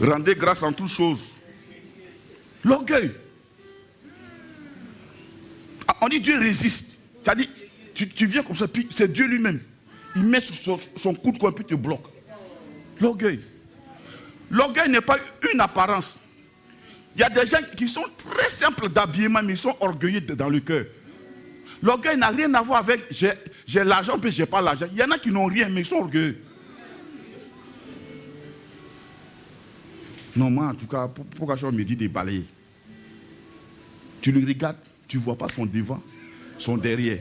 Rendez grâce en toutes choses. L'orgueil. On dit Dieu résiste. C'est-à-dire, tu viens comme ça, puis c'est Dieu lui-même. Il met son coude et puis te bloque. L'orgueil. L'orgueil n'est pas une apparence. Il y a des gens qui sont très simples d'habillement, mais ils sont orgueilleux dans le cœur. L'orgueil n'a rien à voir avec j'ai l'argent, puis j'ai pas l'argent. Il y en a qui n'ont rien, mais ils sont orgueilleux. Non, moi, en tout cas, pourquoi je me dis de balayer? Tu le regardes, tu ne vois pas son devant, son derrière.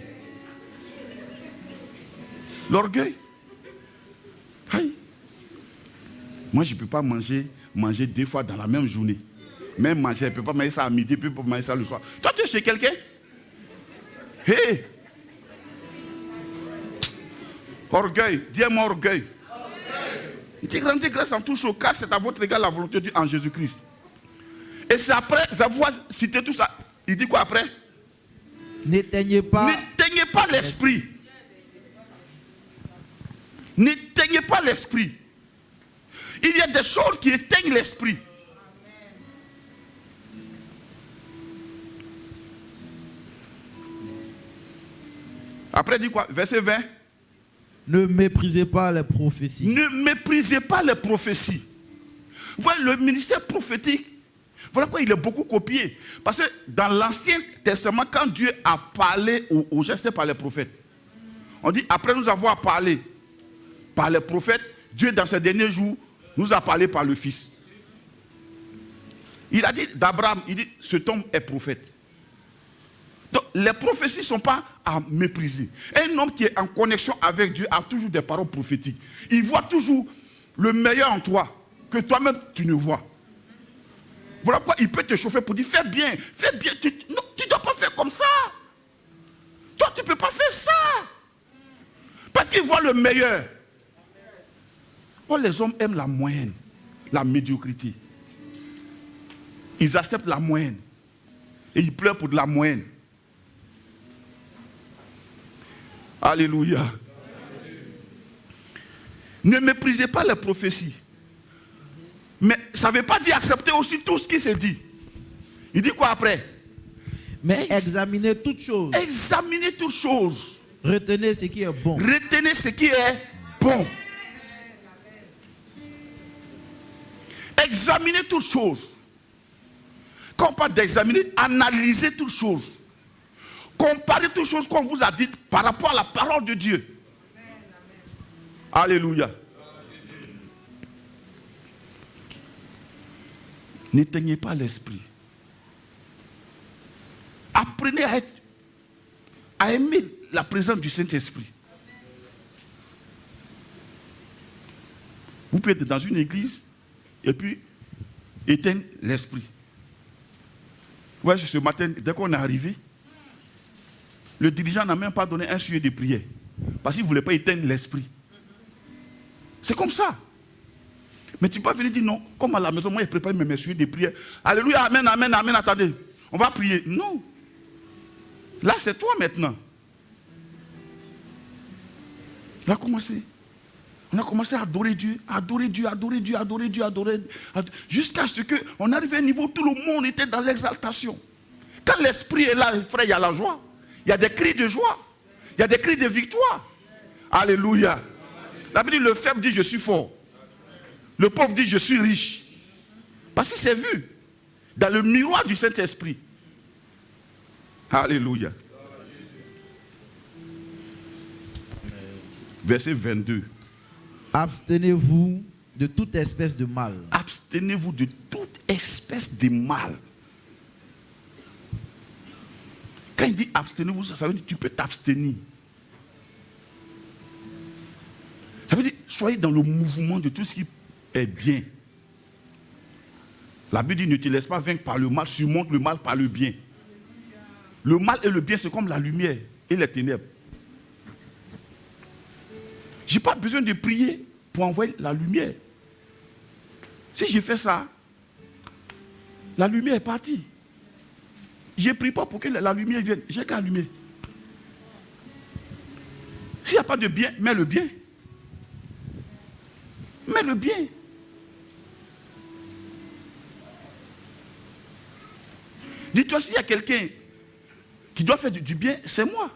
L'orgueil. Aïe. Moi, je ne peux pas manger 2 fois dans la même journée. Même manger, je ne peux pas manger ça à midi, puis manger ça le soir. Toi, tu es chez quelqu'un? Hé! Orgueil, dis-moi orgueil. Il dit grande grâce en tout chose, car c'est à votre égard la volonté de Dieu en Jésus-Christ. Et c'est après avoir cité tout ça. Il dit quoi après? N'éteignez pas. N'éteignez pas l'esprit. N'éteignez pas l'esprit. Il y a des choses qui éteignent l'esprit. Après, il dit quoi? Verset 20. Ne méprisez pas les prophéties. Ne méprisez pas les prophéties. Vous voyez, le ministère prophétique, voilà pourquoi il est beaucoup copié. Parce que dans l'Ancien Testament, quand Dieu a parlé aux gens, c'était par les prophètes. On dit, après nous avoir parlé par les prophètes, Dieu, dans ces derniers jours, nous a parlé par le Fils. Il a dit d'Abraham, il dit, cet homme est prophète. Donc, les prophéties ne sont pas à mépriser. Un homme qui est en connexion avec Dieu a toujours des paroles prophétiques. Il voit toujours le meilleur en toi, que toi-même tu ne vois. Voilà pourquoi il peut te chauffer pour dire, fais bien. Tu ne dois pas faire comme ça. Toi, tu ne peux pas faire ça. Parce qu'il voit le meilleur. Oh, les hommes aiment la moyenne, la médiocrité. Ils acceptent la moyenne. Et ils pleurent pour de la moyenne. Alléluia. Ne méprisez pas les prophéties. Mais ça ne veut pas dire accepter aussi tout ce qui se dit. Il dit quoi après? Mais examinez toutes choses. Examinez toutes choses. Retenez ce qui est bon. Retenez ce qui est bon. Examinez toutes choses. Quand on parle d'examiner, analysez toutes choses. Comparez toutes choses qu'on vous a dites par rapport à la parole de Dieu. Alléluia. N'éteignez pas l'esprit. Apprenez à aimer la présence du Saint-Esprit. Vous pouvez être dans une église et puis éteindre l'esprit. Ouais, ce matin, dès qu'on est arrivé, le dirigeant n'a même pas donné un sujet de prière. Parce qu'il ne voulait pas éteindre l'esprit. C'est comme ça. Mais tu peux pas venir dire non, comme à la maison, moi j'ai préparé mes sujets de prière. Alléluia, amen, amen, amen, attendez. On va prier. Non. Là, c'est toi maintenant. On a commencé. On a commencé à adorer Dieu, adorer Dieu, adorer Dieu, adorer Dieu, adorer Dieu. Jusqu'à ce qu'on arrive à un niveau où tout le monde était dans l'exaltation. Quand l'esprit est là, frère, il y a la joie. Il y a des cris de joie. Il y a des cris de victoire. Alléluia. La Bible dit, le faible dit, je suis fort. Le pauvre dit, je suis riche. Parce que c'est vu dans le miroir du Saint-Esprit. Alléluia. Verset 22. Abstenez-vous de toute espèce de mal. Abstenez-vous de toute espèce de mal. Quand il dit abstenez-vous, ça veut dire que tu peux t'abstenir. Ça veut dire soyez dans le mouvement de tout ce qui est bien. La Bible dit ne te laisse pas vaincre par le mal, surmonte le mal par le bien. Le mal et le bien, c'est comme la lumière et les ténèbres. Je n'ai pas besoin de prier pour envoyer la lumière. Si j'ai fait ça, la lumière est partie. Je ne prie pas pour que la lumière vienne. J'ai qu'à allumer. S'il n'y a pas de bien, mets le bien. Mets le bien. Dis-toi, s'il y a quelqu'un qui doit faire du bien, c'est moi.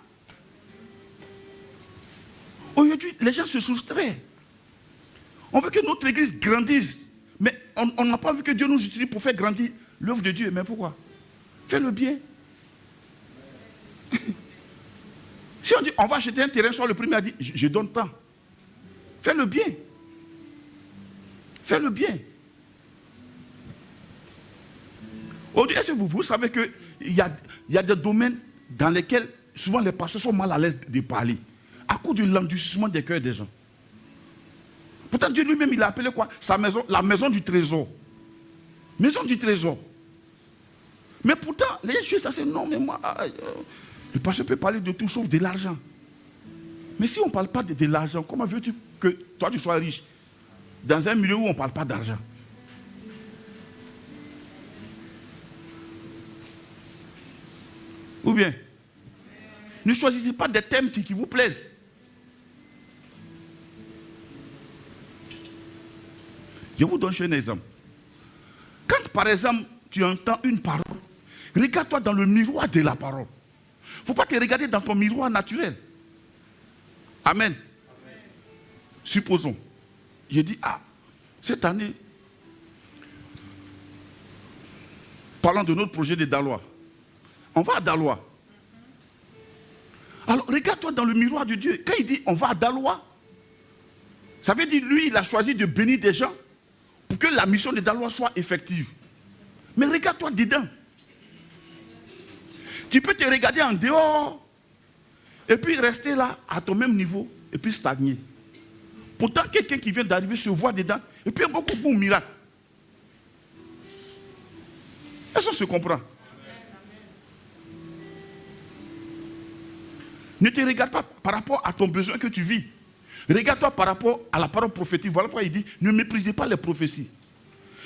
Aujourd'hui, les gens se soustraient. On veut que notre église grandisse. Mais on n'a pas vu que Dieu nous utilise pour faire grandir l'œuvre de Dieu. Mais pourquoi? Fais le bien. Si on dit, on va acheter un terrain, soit le premier a dit, je donne tant. Fais le bien. Fais le bien. Est-ce que vous savez qu'il y a des domaines dans lesquels souvent les pasteurs sont mal à l'aise de parler à cause de l'endurcissement des cœurs des gens. Pourtant Dieu lui-même il a appelé quoi? Sa maison, la maison du trésor. Maison du trésor. Mais pourtant les gens ça c'est non mais moi le pasteur peut parler de tout sauf de l'argent. Mais si on ne parle pas de l'argent, comment veux-tu que toi tu sois riche dans un milieu où on ne parle pas d'argent? Ou bien, ne choisissez pas des thèmes qui vous plaisent. Je vous donne un exemple. Quand par exemple tu entends une parole, regarde-toi dans le miroir de la parole. Il ne faut pas te regarder dans ton miroir naturel. Amen. Supposons, je dis, cette année, parlons de notre projet de Dalois. On va à Dalois. Alors, regarde-toi dans le miroir de Dieu. Quand il dit on va à Dalois, ça veut dire lui, il a choisi de bénir des gens pour que la mission de Dalois soit effective. Mais regarde-toi dedans. Tu peux te regarder en dehors et puis rester là à ton même niveau et puis stagner. Pourtant, quelqu'un qui vient d'arriver se voit dedans et puis il y a beaucoup de miracles. Est-ce qu'on se comprend? Ne te regarde pas par rapport à ton besoin que tu vis. Regarde-toi par rapport à la parole prophétique. Voilà pourquoi il dit, ne méprisez pas les prophéties.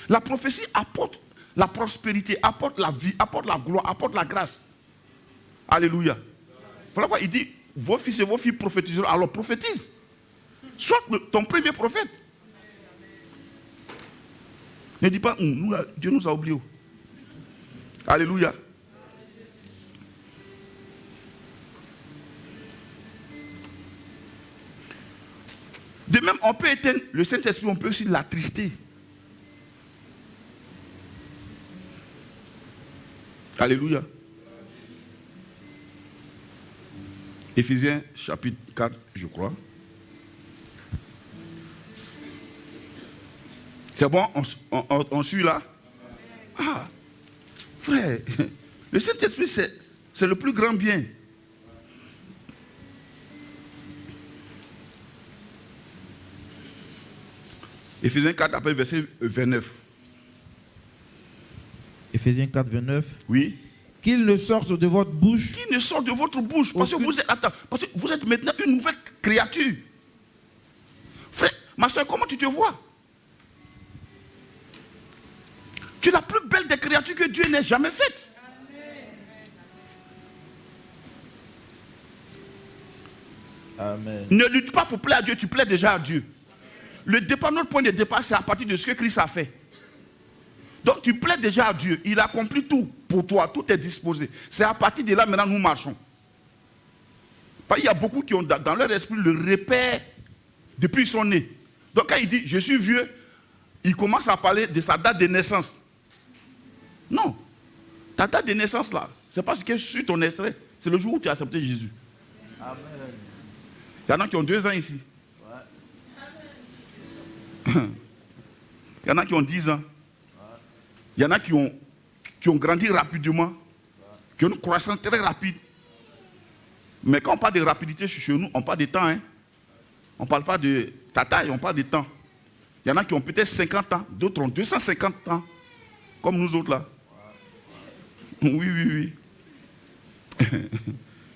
La prophétie apporte la prospérité, apporte la vie, apporte la gloire, apporte la grâce. Alléluia. Voilà pourquoi il dit, vos fils et vos filles prophétiseront. Alors prophétise. Sois ton premier prophète. Ne dis pas, Dieu nous a oubliés. Alléluia. De même, on peut éteindre le Saint-Esprit, on peut aussi l'attrister. Alléluia. Éphésiens chapitre 4, je crois. C'est bon, on suit là? Ah, frère, le Saint-Esprit, c'est le plus grand bien. Éphésiens 4, après verset 29. Éphésiens 4, 29. Oui. Qu'il ne sorte de votre bouche. Qu'il ne sorte de votre bouche. Parce que vous êtes maintenant une nouvelle créature. Frère, ma soeur, comment tu te vois? Tu es la plus belle des créatures que Dieu n'ait jamais faites. Amen. Ne lutte pas pour plaire à Dieu, tu plais déjà à Dieu. Le départ, notre point de départ, c'est à partir de ce que Christ a fait. Donc tu plais déjà à Dieu. Il a accompli tout pour toi, tout est disposé. C'est à partir de là, maintenant, nous marchons. Il y a beaucoup qui ont dans leur esprit le repère depuis son nez. Donc quand il dit, je suis vieux, il commence à parler de sa date de naissance. Non. Ta date de naissance là, c'est parce que sur ton extrait, c'est le jour où tu as accepté Jésus. Amen. Il y en a qui ont 2 ans ici. Ouais. Il y en a qui ont 10 ans. Il y en a qui ont grandi rapidement, qui ont une croissance très rapide. Mais quand on parle de rapidité chez nous, on parle de temps. Hein? On ne parle pas de ta taille, on parle de temps. Il y en a qui ont peut-être 50 ans, d'autres ont 250 ans, comme nous autres là. Oui.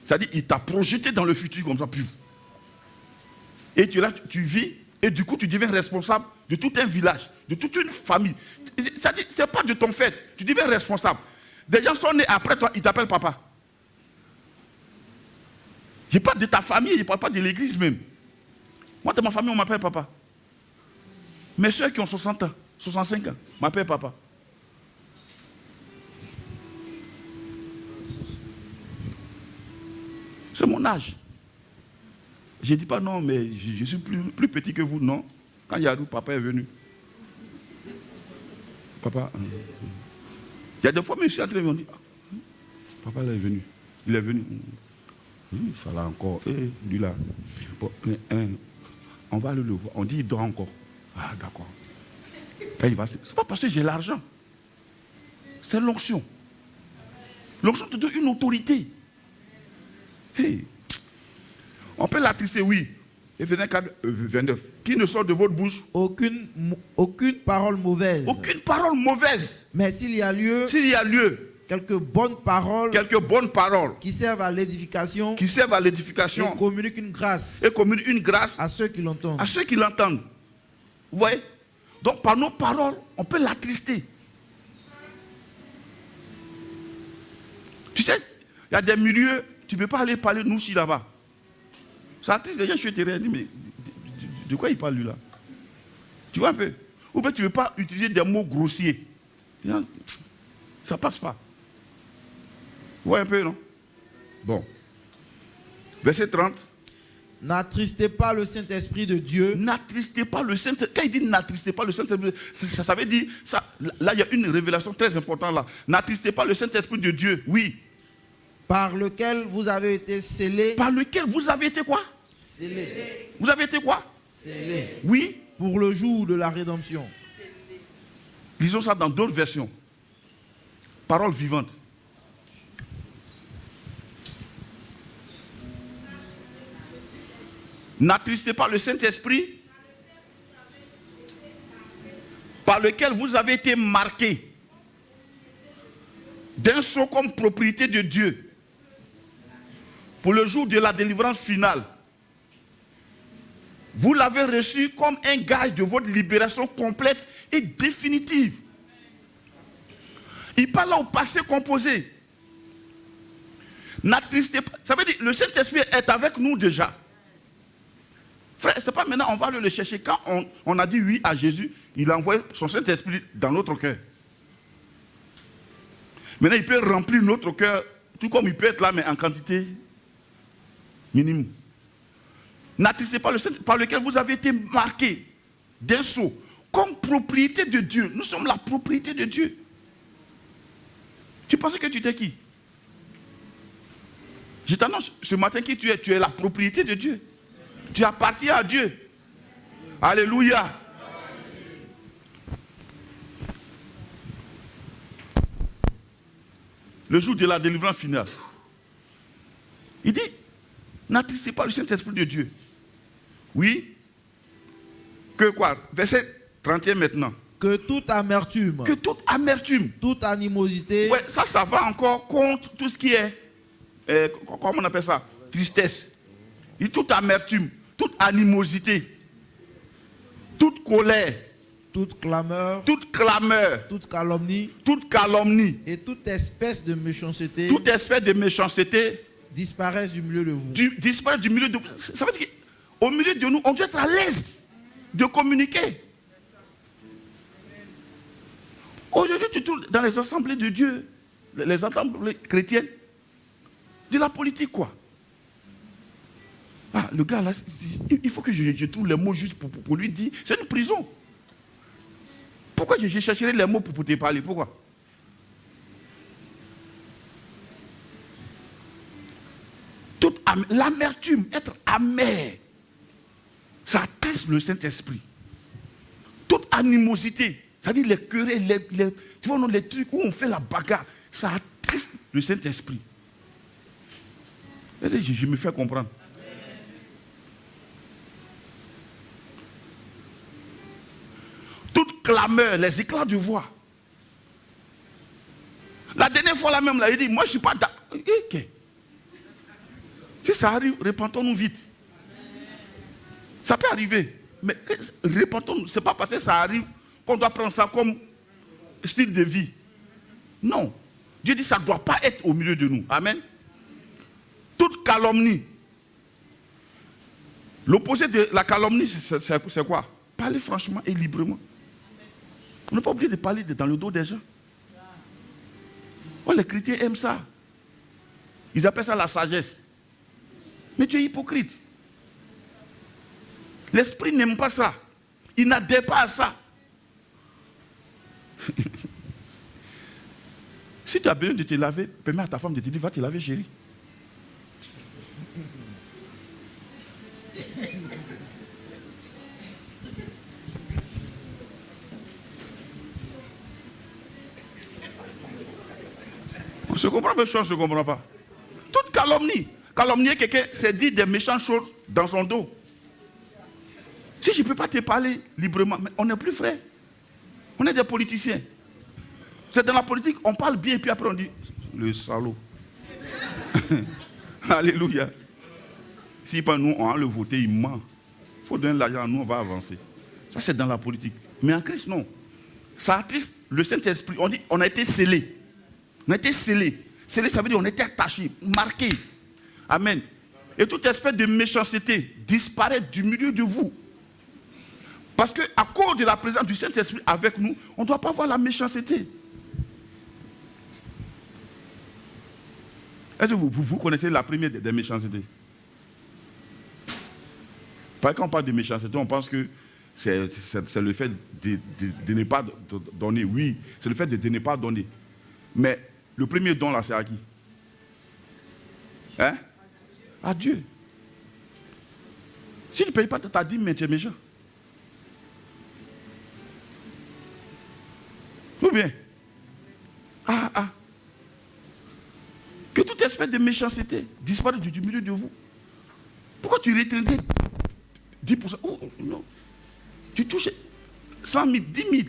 C'est-à-dire, il t'a projeté dans le futur comme ça. Et tu es là, tu vis, et du coup, tu deviens responsable de tout un village, de toute une famille. C'est-à-dire, ce n'est pas de ton fait, tu deviens responsable. Des gens sont nés après toi, ils t'appellent papa. Je parle de ta famille, je ne parle pas de l'église même. Moi, dans ma famille, on m'appelle papa. Mes soeurs qui ont 60 ans, 65 ans, m'appellent papa. C'est mon âge. Je ne dis pas non, mais je suis plus petit que vous, non. Quand Yadou, papa est venu. Papa. Il y a des fois, monsieur est entré, on dit, papa là est venu. Il est venu. Il fallait encore. Lui là. Bon, on va aller le voir. On dit, il dort encore. Ah, d'accord. C'est pas parce que j'ai l'argent. C'est l'onction. L'onction te donne une autorité. Hey. On peut l'attrister, oui. Et 29. Qui ne sort de votre bouche aucune parole mauvaise. Aucune parole mauvaise. Mais s'il y a lieu, quelques bonnes paroles qui servent à l'édification, et communiquent une grâce, à ceux qui l'entendent. Vous voyez? Donc par nos paroles, on peut l'attrister. Tu sais, il y a des milieux, tu ne peux pas aller parler de nous si là-bas. Ça attriste les gens, je suis terrain, mais de quoi il parle lui là? Tu vois un peu? Ou bien tu ne veux pas utiliser des mots grossiers. Ça ne passe pas. Vous voyez un peu, non? Bon. Verset 30. N'attristez pas le Saint-Esprit de Dieu. N'attristez pas le Saint-Esprit. Quand il dit n'attristez pas le Saint-Esprit, ça veut dire, là il y a une révélation très importante là. N'attristez pas le Saint-Esprit de Dieu, oui. Par lequel vous avez été scellés. Par lequel vous avez été quoi? Scellés. Vous avez été quoi? Scellés. Oui. Pour le jour de la rédemption. Lisons ça dans d'autres versions. Parole vivante. N'attristez pas le Saint-Esprit par lequel vous avez été marqués d'un sceau comme propriété de Dieu pour le jour de la délivrance finale. Vous l'avez reçu comme un gage de votre libération complète et définitive. Il parle là au passé composé. N'attristez pas. Ça veut dire que le Saint-Esprit est avec nous déjà. Frère, c'est pas maintenant on va aller le chercher. Quand on a dit oui à Jésus, il a envoyé son Saint-Esprit dans notre cœur. Maintenant, il peut remplir notre cœur, tout comme il peut être là, mais en quantité minime. N'attristez pas le Saint-Esprit par lequel vous avez été marqués d'un sceau, comme propriété de Dieu. Nous sommes la propriété de Dieu. Tu pensais que tu étais qui? Je t'annonce ce matin qui tu es. Tu es la propriété de Dieu. Tu appartiens à Dieu. Alléluia. Le jour de la délivrance finale. Il dit, n'attristez pas le Saint-Esprit de Dieu. Oui. Que quoi? Verset 31 maintenant. Que toute amertume. Que toute amertume. Toute animosité. Ouais, ça va encore contre tout ce qui est, comment on appelle ça? Tristesse. Et toute amertume, toute animosité, toute colère, toute clameur, toute calomnie, et toute espèce de méchanceté, disparaissent du milieu de vous. Disparaissent du milieu de vous. Ça veut dire qu'au milieu de nous, on doit être à l'aise de communiquer. Aujourd'hui, tu trouves dans les assemblées de Dieu, les assemblées chrétiennes, de la politique quoi. Ah, le gars là, il faut que je trouve les mots juste pour lui dire. C'est une prison. Pourquoi je chercherai les mots pour te parler? Pourquoi? Toute l'amertume, être amer, ça atteste le Saint-Esprit. Toute animosité, c'est-à-dire les querelles, tu vois, les trucs où on fait la bagarre, ça atteste le Saint-Esprit. Je me fais comprendre. Toute clameur, les éclats de voix. La dernière fois, là même, là, il dit, moi je ne suis pas d'accord. Si ça arrive, repentons-nous vite. Ça peut arriver. Mais repentons-nous. Ce n'est pas parce que ça arrive qu'on doit prendre ça comme style de vie. Non. Dieu dit, ça ne doit pas être au milieu de nous. Amen. Toute calomnie. L'opposé de la calomnie, c'est quoi? Parler franchement et librement. On n'est pas obligé de parler dans le dos des gens. Oh, les chrétiens aiment ça. Ils appellent ça la sagesse. Mais tu es hypocrite. L'esprit n'aime pas ça. Il n'adhère pas à ça. Si tu as besoin de te laver, permets à ta femme de te dire, va te laver, chérie. On se comprend, mais on ne se comprend pas. Toute calomnie. Calomnier quelqu'un, c'est dire des méchantes choses dans son dos. Si je ne peux pas te parler librement, mais on n'est plus frères. On est des politiciens. C'est dans la politique, on parle bien et puis après on dit, le salaud. Alléluia. Si pas nous, on a le voté, il ment. Il faut donner l'argent à nous, on va avancer. Ça, c'est dans la politique. Mais en Christ, non. Ça atteste le Saint-Esprit. On dit, on a été scellés. On a été scellés. Scellés, ça veut dire on a été attachés, marqués. Amen. Et toute espèce de méchanceté disparaît du milieu de vous. Parce qu'à cause de la présence du Saint-Esprit avec nous, on ne doit pas voir la méchanceté. Est-ce que vous connaissez la première des méchancetés? Parce que quand on parle de méchanceté, on pense que c'est le fait de ne pas donner. Oui, c'est le fait de ne pas donner. Mais le premier don là, c'est à qui? Hein? À Dieu. Si tu ne payes pas ta dîme, mais tu es méchant. Ou bien? Que toute espèce de méchanceté disparaisse du milieu de vous. Pourquoi tu retiendrais 10%? Oh, non. Tu touches 100 000, 10 000.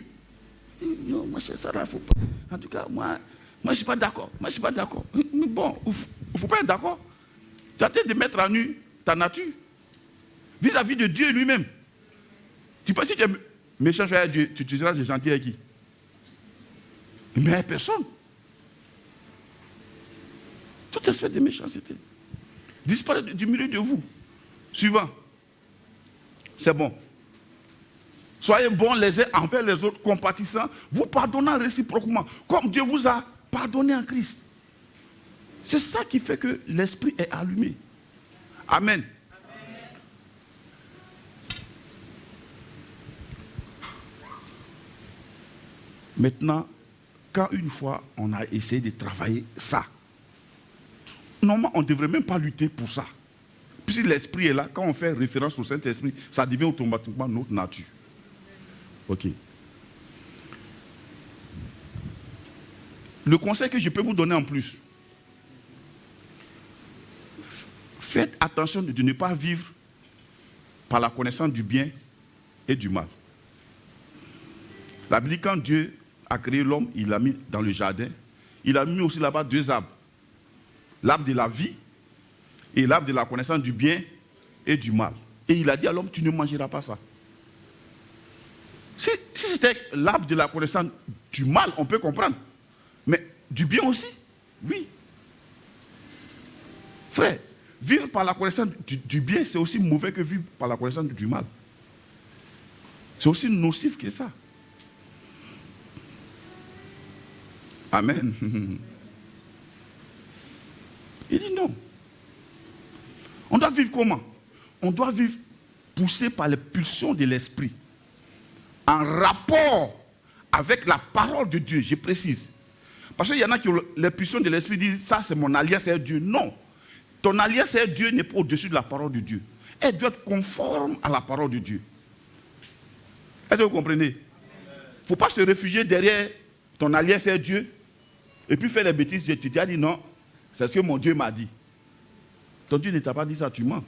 Non, moi, ça ne faut pas. En tout cas, moi je ne suis pas d'accord. Moi, je ne suis pas d'accord. Mais bon, il ne faut pas être d'accord. Tu as tenté de mettre à nu ta nature vis-à-vis de Dieu lui-même. Tu penses que si tu es méchant avec Dieu, tu seras gentil avec qui? Mais avec personne. Toute espèce de méchanceté disparaît du milieu de vous. Suivant. C'est bon. Soyez bons les uns envers les autres, compatissants, vous pardonnant réciproquement, comme Dieu vous a pardonné en Christ. C'est ça qui fait que l'esprit est allumé. Amen. Maintenant, quand une fois on a essayé de travailler ça, normalement on ne devrait même pas lutter pour ça. Puisque l'esprit est là, quand on fait référence au Saint-Esprit, ça devient automatiquement notre nature. Ok. Le conseil que je peux vous donner en plus, faites attention de ne pas vivre par la connaissance du bien et du mal. La Bible dit, quand Dieu a créé l'homme, il l'a mis dans le jardin, il a mis aussi là-bas 2 arbres. L'arbre de la vie et l'arbre de la connaissance du bien et du mal. Et il a dit à l'homme, tu ne mangeras pas ça. Si c'était l'arbre de la connaissance du mal, on peut comprendre. Mais du bien aussi, oui. Frère, vivre par la connaissance du bien, c'est aussi mauvais que vivre par la connaissance du mal. C'est aussi nocif que ça. Amen. Il dit non. On doit vivre comment? On doit vivre poussé par les pulsions de l'esprit. En rapport avec la parole de Dieu, je précise. Parce qu'il y en a qui ont les pulsions de l'esprit, disent, ça c'est mon alliance avec Dieu. Non. Ton alliance avec Dieu n'est pas au-dessus de la parole de Dieu. Elle doit être conforme à la parole de Dieu. Est-ce que vous comprenez? Il ne faut pas se réfugier derrière ton alliance avec Dieu et puis faire des bêtises. Tu t'as dit non, c'est ce que mon Dieu m'a dit. Ton Dieu ne t'a pas dit ça, tu mens.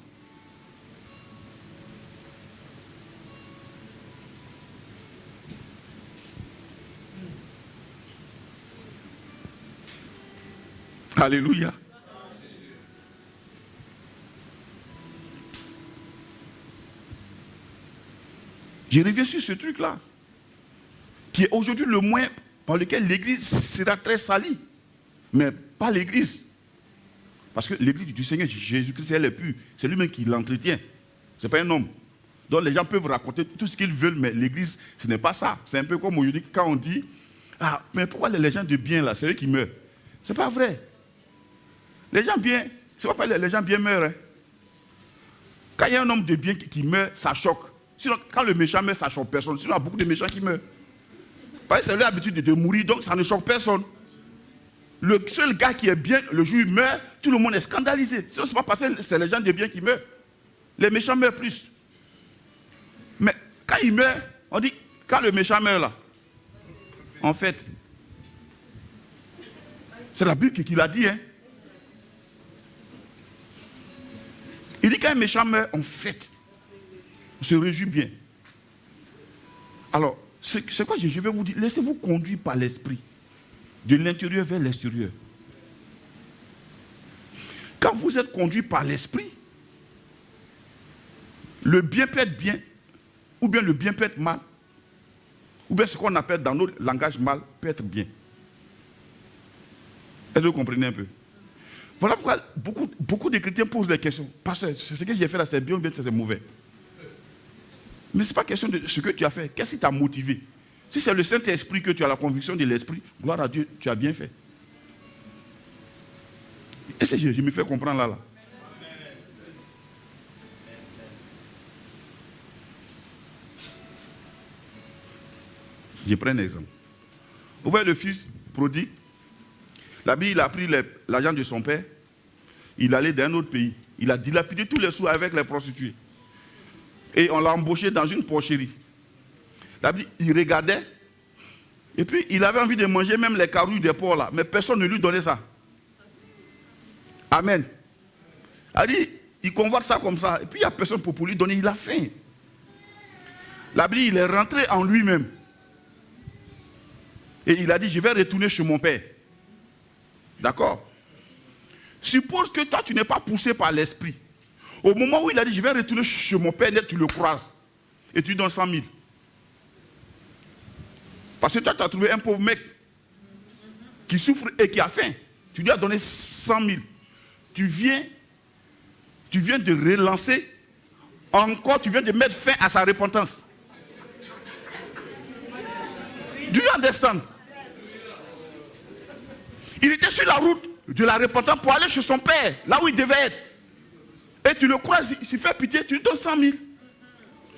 Alléluia. Je reviens sur ce truc-là, qui est aujourd'hui le moyen par lequel l'Église sera très salie. Mais pas l'Église. Parce que l'Église du Seigneur Jésus-Christ, elle est pure. C'est lui-même qui l'entretient. Ce n'est pas un homme. Donc les gens peuvent raconter tout ce qu'ils veulent, mais l'Église, ce n'est pas ça. C'est un peu comme aujourd'hui, quand on dit, ah, mais pourquoi les gens de bien là, c'est eux qui meurent? Ce n'est pas vrai. Les gens bien, c'est pas les gens bien meurent. Hein. Quand il y a un homme de bien qui meurt, ça choque. Sinon, quand le méchant meurt, ça ne choque personne. Sinon, il y a beaucoup de méchants qui meurent. Parce que c'est leur habitude de mourir, donc ça ne choque personne. Le seul gars qui est bien, le jour où il meurt, tout le monde est scandalisé. Ce n'est pas parce que c'est les gens de bien qui meurent. Les méchants meurent plus. Mais quand il meurt, on dit, quand le méchant meurt là, en fait, c'est la Bible qui l'a dit. Hein. Il dit quand un méchant meurt, en fait, on se réjouit bien. Alors, c'est quoi je vais vous dire? Laissez-vous conduire par l'esprit. De l'intérieur vers l'extérieur. Quand vous êtes conduit par l'esprit, le bien peut être bien, ou bien le bien peut être mal, ou bien ce qu'on appelle dans notre langage mal peut être bien. Est-ce que vous comprenez un peu? Voilà pourquoi beaucoup de chrétiens posent des questions. Pasteur, ce que j'ai fait là, c'est bien ou bien c'est mauvais? Mais ce n'est pas question de ce que tu as fait. Qu'est-ce qui t'a motivé? Si c'est le Saint-Esprit que tu as la conviction de l'Esprit, gloire à Dieu, tu as bien fait. Est-ce que je me fais comprendre là? Je prends un exemple. Vous voyez le fils prodigue? La Bible, il a pris l'argent de son père, il allait dans un autre pays. Il a dilapidé tous les sous avec les prostituées. Et on l'a embauché dans une porcherie. La Bible, il regardait, et puis il avait envie de manger même les carouilles des porcs là, mais personne ne lui donnait ça. Amen. Il convoite ça comme ça, et puis il n'y a personne pour lui donner, il a faim. La Bible, il est rentré en lui-même. Et il a dit, je vais retourner chez mon père. D'accord? Suppose que toi, tu n'es pas poussé par l'esprit. Au moment où il a dit, je vais retourner chez mon père, tu le croises. Et tu lui donnes 100 000. Parce que toi, tu as trouvé un pauvre mec qui souffre et qui a faim. Tu lui as donné 100 000. Tu viens de relancer. Encore, tu viens de mettre fin à sa repentance. Do you understand? Il était sur la route de la repentance pour aller chez son père, là où il devait être. Et tu le croises, il s'est fait pitié, tu lui donnes 100 000.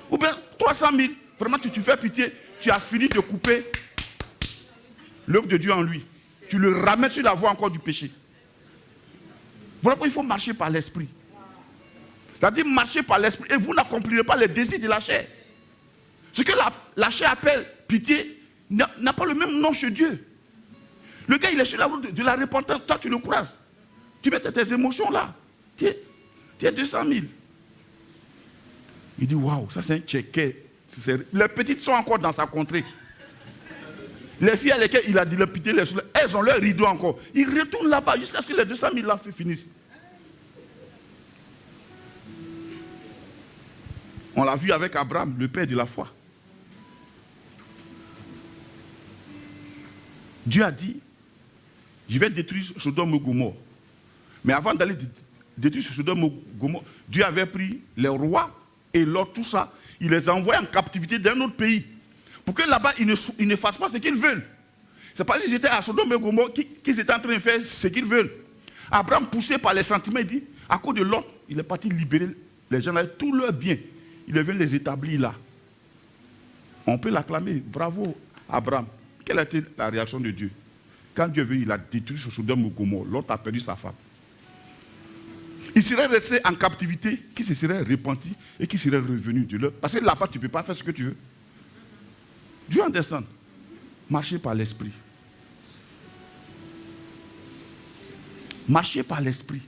Ou bien 300 000. Vraiment, tu fais pitié. Tu as fini de couper l'œuvre de Dieu en lui. Tu le ramènes sur la voie encore du péché. Voilà pourquoi il faut marcher par l'esprit. C'est-à-dire marcher par l'esprit et vous n'accomplirez pas les désirs de la chair. Ce que la chair appelle pitié n'a pas le même nom chez Dieu. Le gars, il est sur la route de la repentance. Toi, tu le croises. Tu mets tes émotions là. Tu es 200 000. Il dit, waouh, ça c'est un checké. Les petites sont encore dans sa contrée. Les filles à lesquelles il a dilapidé les choses, elles ont leur rideau encore. Il retourne là-bas jusqu'à ce que les 200 000 là finissent. On l'a vu avec Abraham, le père de la foi. Dieu a dit, je vais détruire Sodome et Gomorrhe. Mais avant d'aller détruire Sodome et Gomorrhe, Dieu avait pris les rois et l'or, tout ça. Il les a envoyés en captivité dans un autre pays. Pour que là-bas, ils ne fassent pas ce qu'ils veulent. C'est pas qu'ils étaient à Sodome et Gomorrhe qu'ils étaient en train de faire ce qu'ils veulent. Abraham, poussé par les sentiments, il dit, à cause de l'or, il est parti libérer les gens là, tous leurs biens. Il est venu les établir là. On peut l'acclamer. Bravo, Abraham. Quelle a été la réaction de Dieu? Quand Dieu est venu, il a détruit Sodome et Gomorrhe. L'autre a perdu sa femme. Il serait resté en captivité, qui se serait repenti et qui serait revenu de l'autre. Parce que là-bas, tu ne peux pas faire ce que tu veux. Dieu understand. Marcher par l'esprit. Marcher par l'esprit.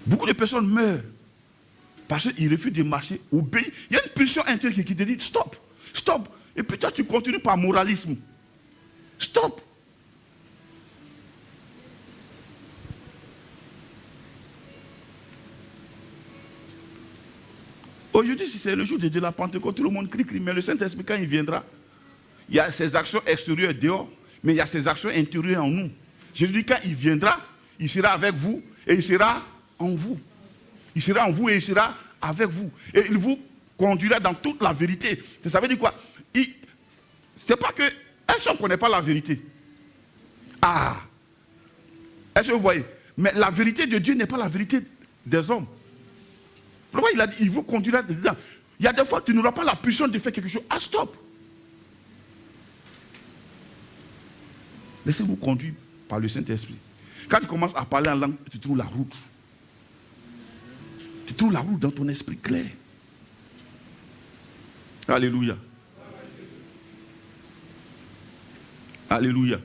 Beaucoup de personnes meurent parce qu'ils refusent de marcher, obéir. Il y a une pulsion intérieure qui te dit stop, stop. Et puis toi, tu continues par moralisme. Stop. Aujourd'hui, si c'est le jour de la Pentecôte, tout le monde crie, mais le Saint-Esprit, quand il viendra, il y a ses actions extérieures dehors, mais il y a ses actions intérieures en nous. Jésus dit, quand il viendra, il sera avec vous et il sera en vous. Il sera en vous et il sera avec vous. Et il vous conduira dans toute la vérité. Ça veut dire quoi? C'est pas que, est-ce qu'on ne connaît pas la vérité? Ah! Est-ce que vous voyez? Mais la vérité de Dieu n'est pas la vérité des hommes. Pourquoi il a dit, il vous conduira dedans. Il y a des fois, tu n'auras pas la puissance de faire quelque chose. Ah, stop. Laissez-vous conduire par le Saint-Esprit. Quand tu commences à parler en langue, tu trouves la route. Tu trouves la route dans ton esprit clair. Alléluia. Alléluia.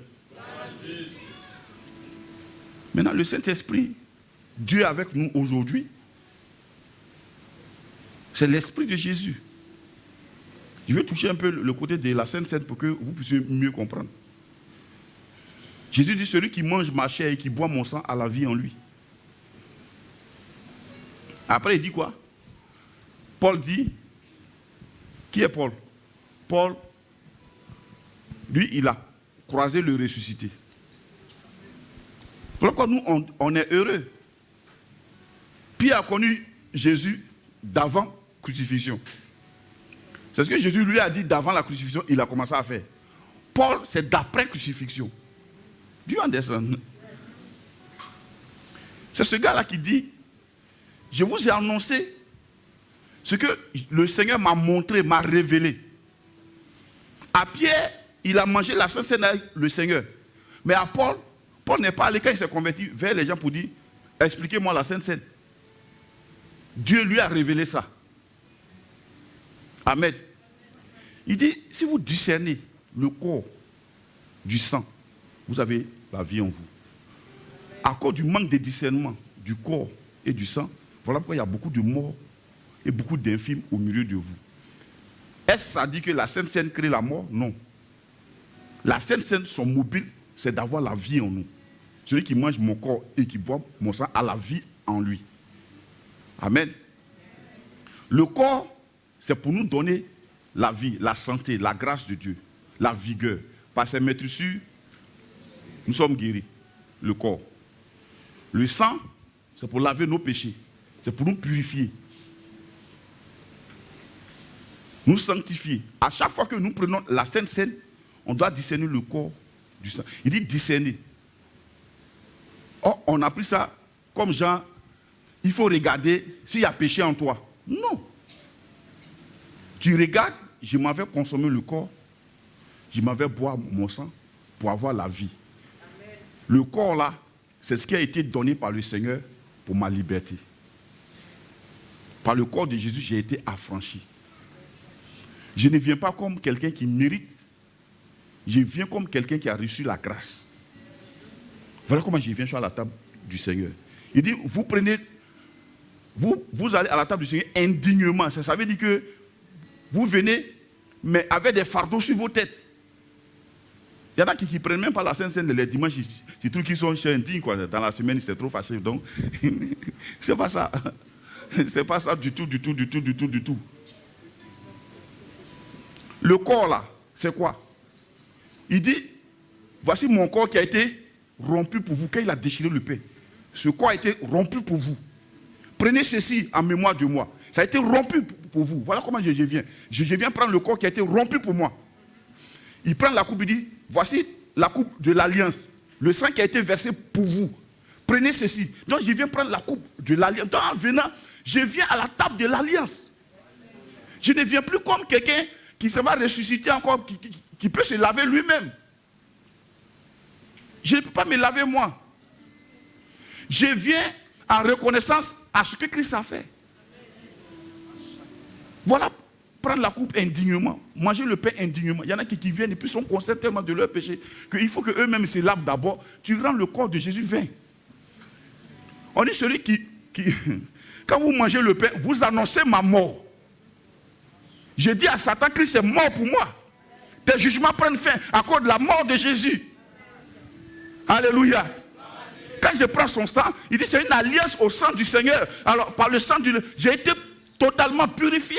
Maintenant, le Saint-Esprit, Dieu est avec nous aujourd'hui, c'est l'Esprit de Jésus. Je vais toucher un peu le côté de la Sainte Seine pour que vous puissiez mieux comprendre. Jésus dit, celui qui mange ma chair et qui boit mon sang a la vie en lui. Après, il dit quoi? Paul dit, qui est Paul? Paul, lui, il a croisé le ressuscité. Pourquoi nous, on est heureux? Pierre a connu Jésus d'avant crucifixion. C'est ce que Jésus lui a dit d'avant la crucifixion, il a commencé à faire. Paul, c'est d'après crucifixion. Dieu en descend. C'est ce gars-là qui dit, je vous ai annoncé ce que le Seigneur m'a montré, m'a révélé. À Pierre, il a mangé la Sainte Seine avec le Seigneur. Mais à Paul, Paul n'est pas allé quand il s'est converti vers les gens pour dire, expliquez-moi la Sainte Seine. Dieu lui a révélé ça. Amen. Il dit, si vous discernez le corps du sang, vous avez la vie en vous. À cause du manque de discernement du corps et du sang, voilà pourquoi il y a beaucoup de morts et beaucoup d'infirmes au milieu de vous. Est-ce que ça dit que la Sainte Seine crée la mort? Non. La Sainte Seine, son mobile, c'est d'avoir la vie en nous. Celui qui mange mon corps et qui boit mon sang a la vie en lui. Amen. Le corps, c'est pour nous donner la vie, la santé, la grâce de Dieu, la vigueur. Par ses maîtrissures, nous sommes guéris. Le corps. Le sang, c'est pour laver nos péchés. C'est pour nous purifier. Nous sanctifier. À chaque fois que nous prenons la Sainte Seine, on doit discerner le corps du sang. Il dit discerner. Or, on a pris ça comme genre, il faut regarder s'il y a péché en toi. Non. Tu regardes, je m'en vais consommer le corps, je m'en vais boire mon sang pour avoir la vie. Amen. Le corps là, c'est ce qui a été donné par le Seigneur pour ma liberté. Par le corps de Jésus, j'ai été affranchi. Je ne viens pas comme quelqu'un qui mérite, je viens comme quelqu'un qui a reçu la grâce. Voilà comment je viens sur la table du Seigneur. Il dit, vous prenez, vous allez à la table du Seigneur indignement. Ça veut dire que vous venez, mais avec des fardeaux sur vos têtes. Il y en a qui ne prennent même pas la Sainte Seine les dimanches, ils trouvent qu'ils sont indignes, quoi. Dans la semaine, c'est trop fâché. Donc, c'est pas ça. C'est pas ça du tout. Le corps là, c'est quoi? Il dit, voici mon corps qui a été rompu pour vous. Quand il a déchiré le pain, ce corps a été rompu pour vous. Prenez ceci en mémoire de moi. Ça a été rompu pour vous. Voilà comment je viens. Je viens prendre le corps qui a été rompu pour moi. Il prend la coupe et dit, voici la coupe de l'alliance. Le sang qui a été versé pour vous. Prenez ceci. Donc je viens prendre la coupe de l'alliance. Donc en venant, je viens à la table de l'alliance. Je ne viens plus comme quelqu'un qui se va ressusciter encore, qui peut se laver lui-même. Je ne peux pas me laver moi. Je viens en reconnaissance à ce que Christ a fait. Voilà, prendre la coupe indignement, manger le pain indignement. Il y en a qui viennent et puis sont conscients tellement de leur péché qu'il faut qu'eux-mêmes se lavent d'abord. Tu rends le corps de Jésus vain. On dit celui qui quand vous mangez le pain, vous annoncez ma mort. Je dis à Satan, Christ est mort pour moi. Tes jugements prennent fin à cause de la mort de Jésus. Alléluia. Quand je prends son sang, il dit c'est une alliance au sang du Seigneur. Alors par le sang j'ai été totalement purifié.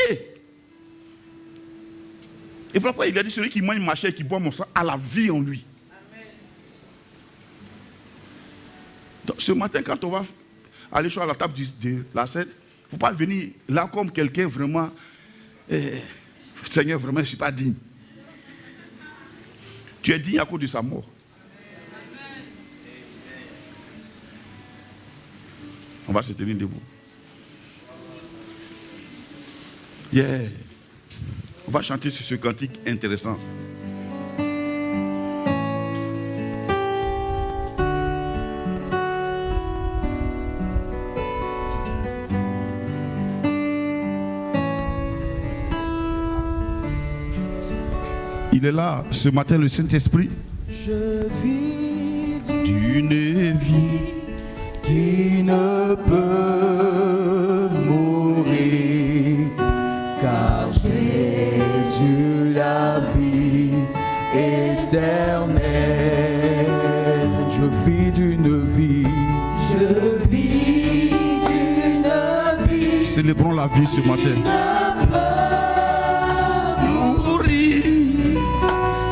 Et voilà pourquoi il a dit celui qui mange ma chair et qui boit mon sang a la vie en lui. Amen. Donc, ce matin, quand on va aller sur la table de la scène, il ne faut pas venir là comme quelqu'un vraiment, Seigneur, vraiment, je ne suis pas digne. Tu es digne à cause de sa mort. On va se tenir debout. Yeah. On va chanter sur ce cantique intéressant. Il est là ce matin, le Saint-Esprit. Je vis d'une vie qui ne peut mourir, car Jésus la vie éternelle. Je vis d'une vie. Je vis d'une vie. Célébrons la vie ce matin.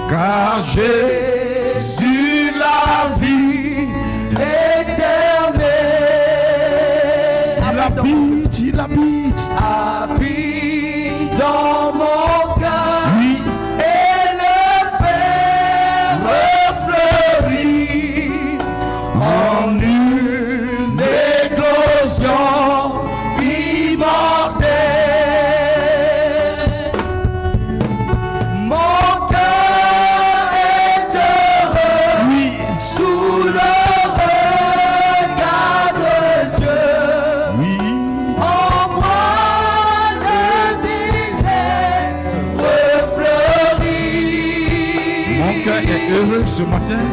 Car Jésus la vie éternelle. Il habite dans mon cœur. Oui. Et le fait refleurit en une éclosion immortelle. Mon cœur est heureux, oui, sous le regard de Dieu. Oui. En moi le désert refleurit. Mon cœur est heureux ce matin.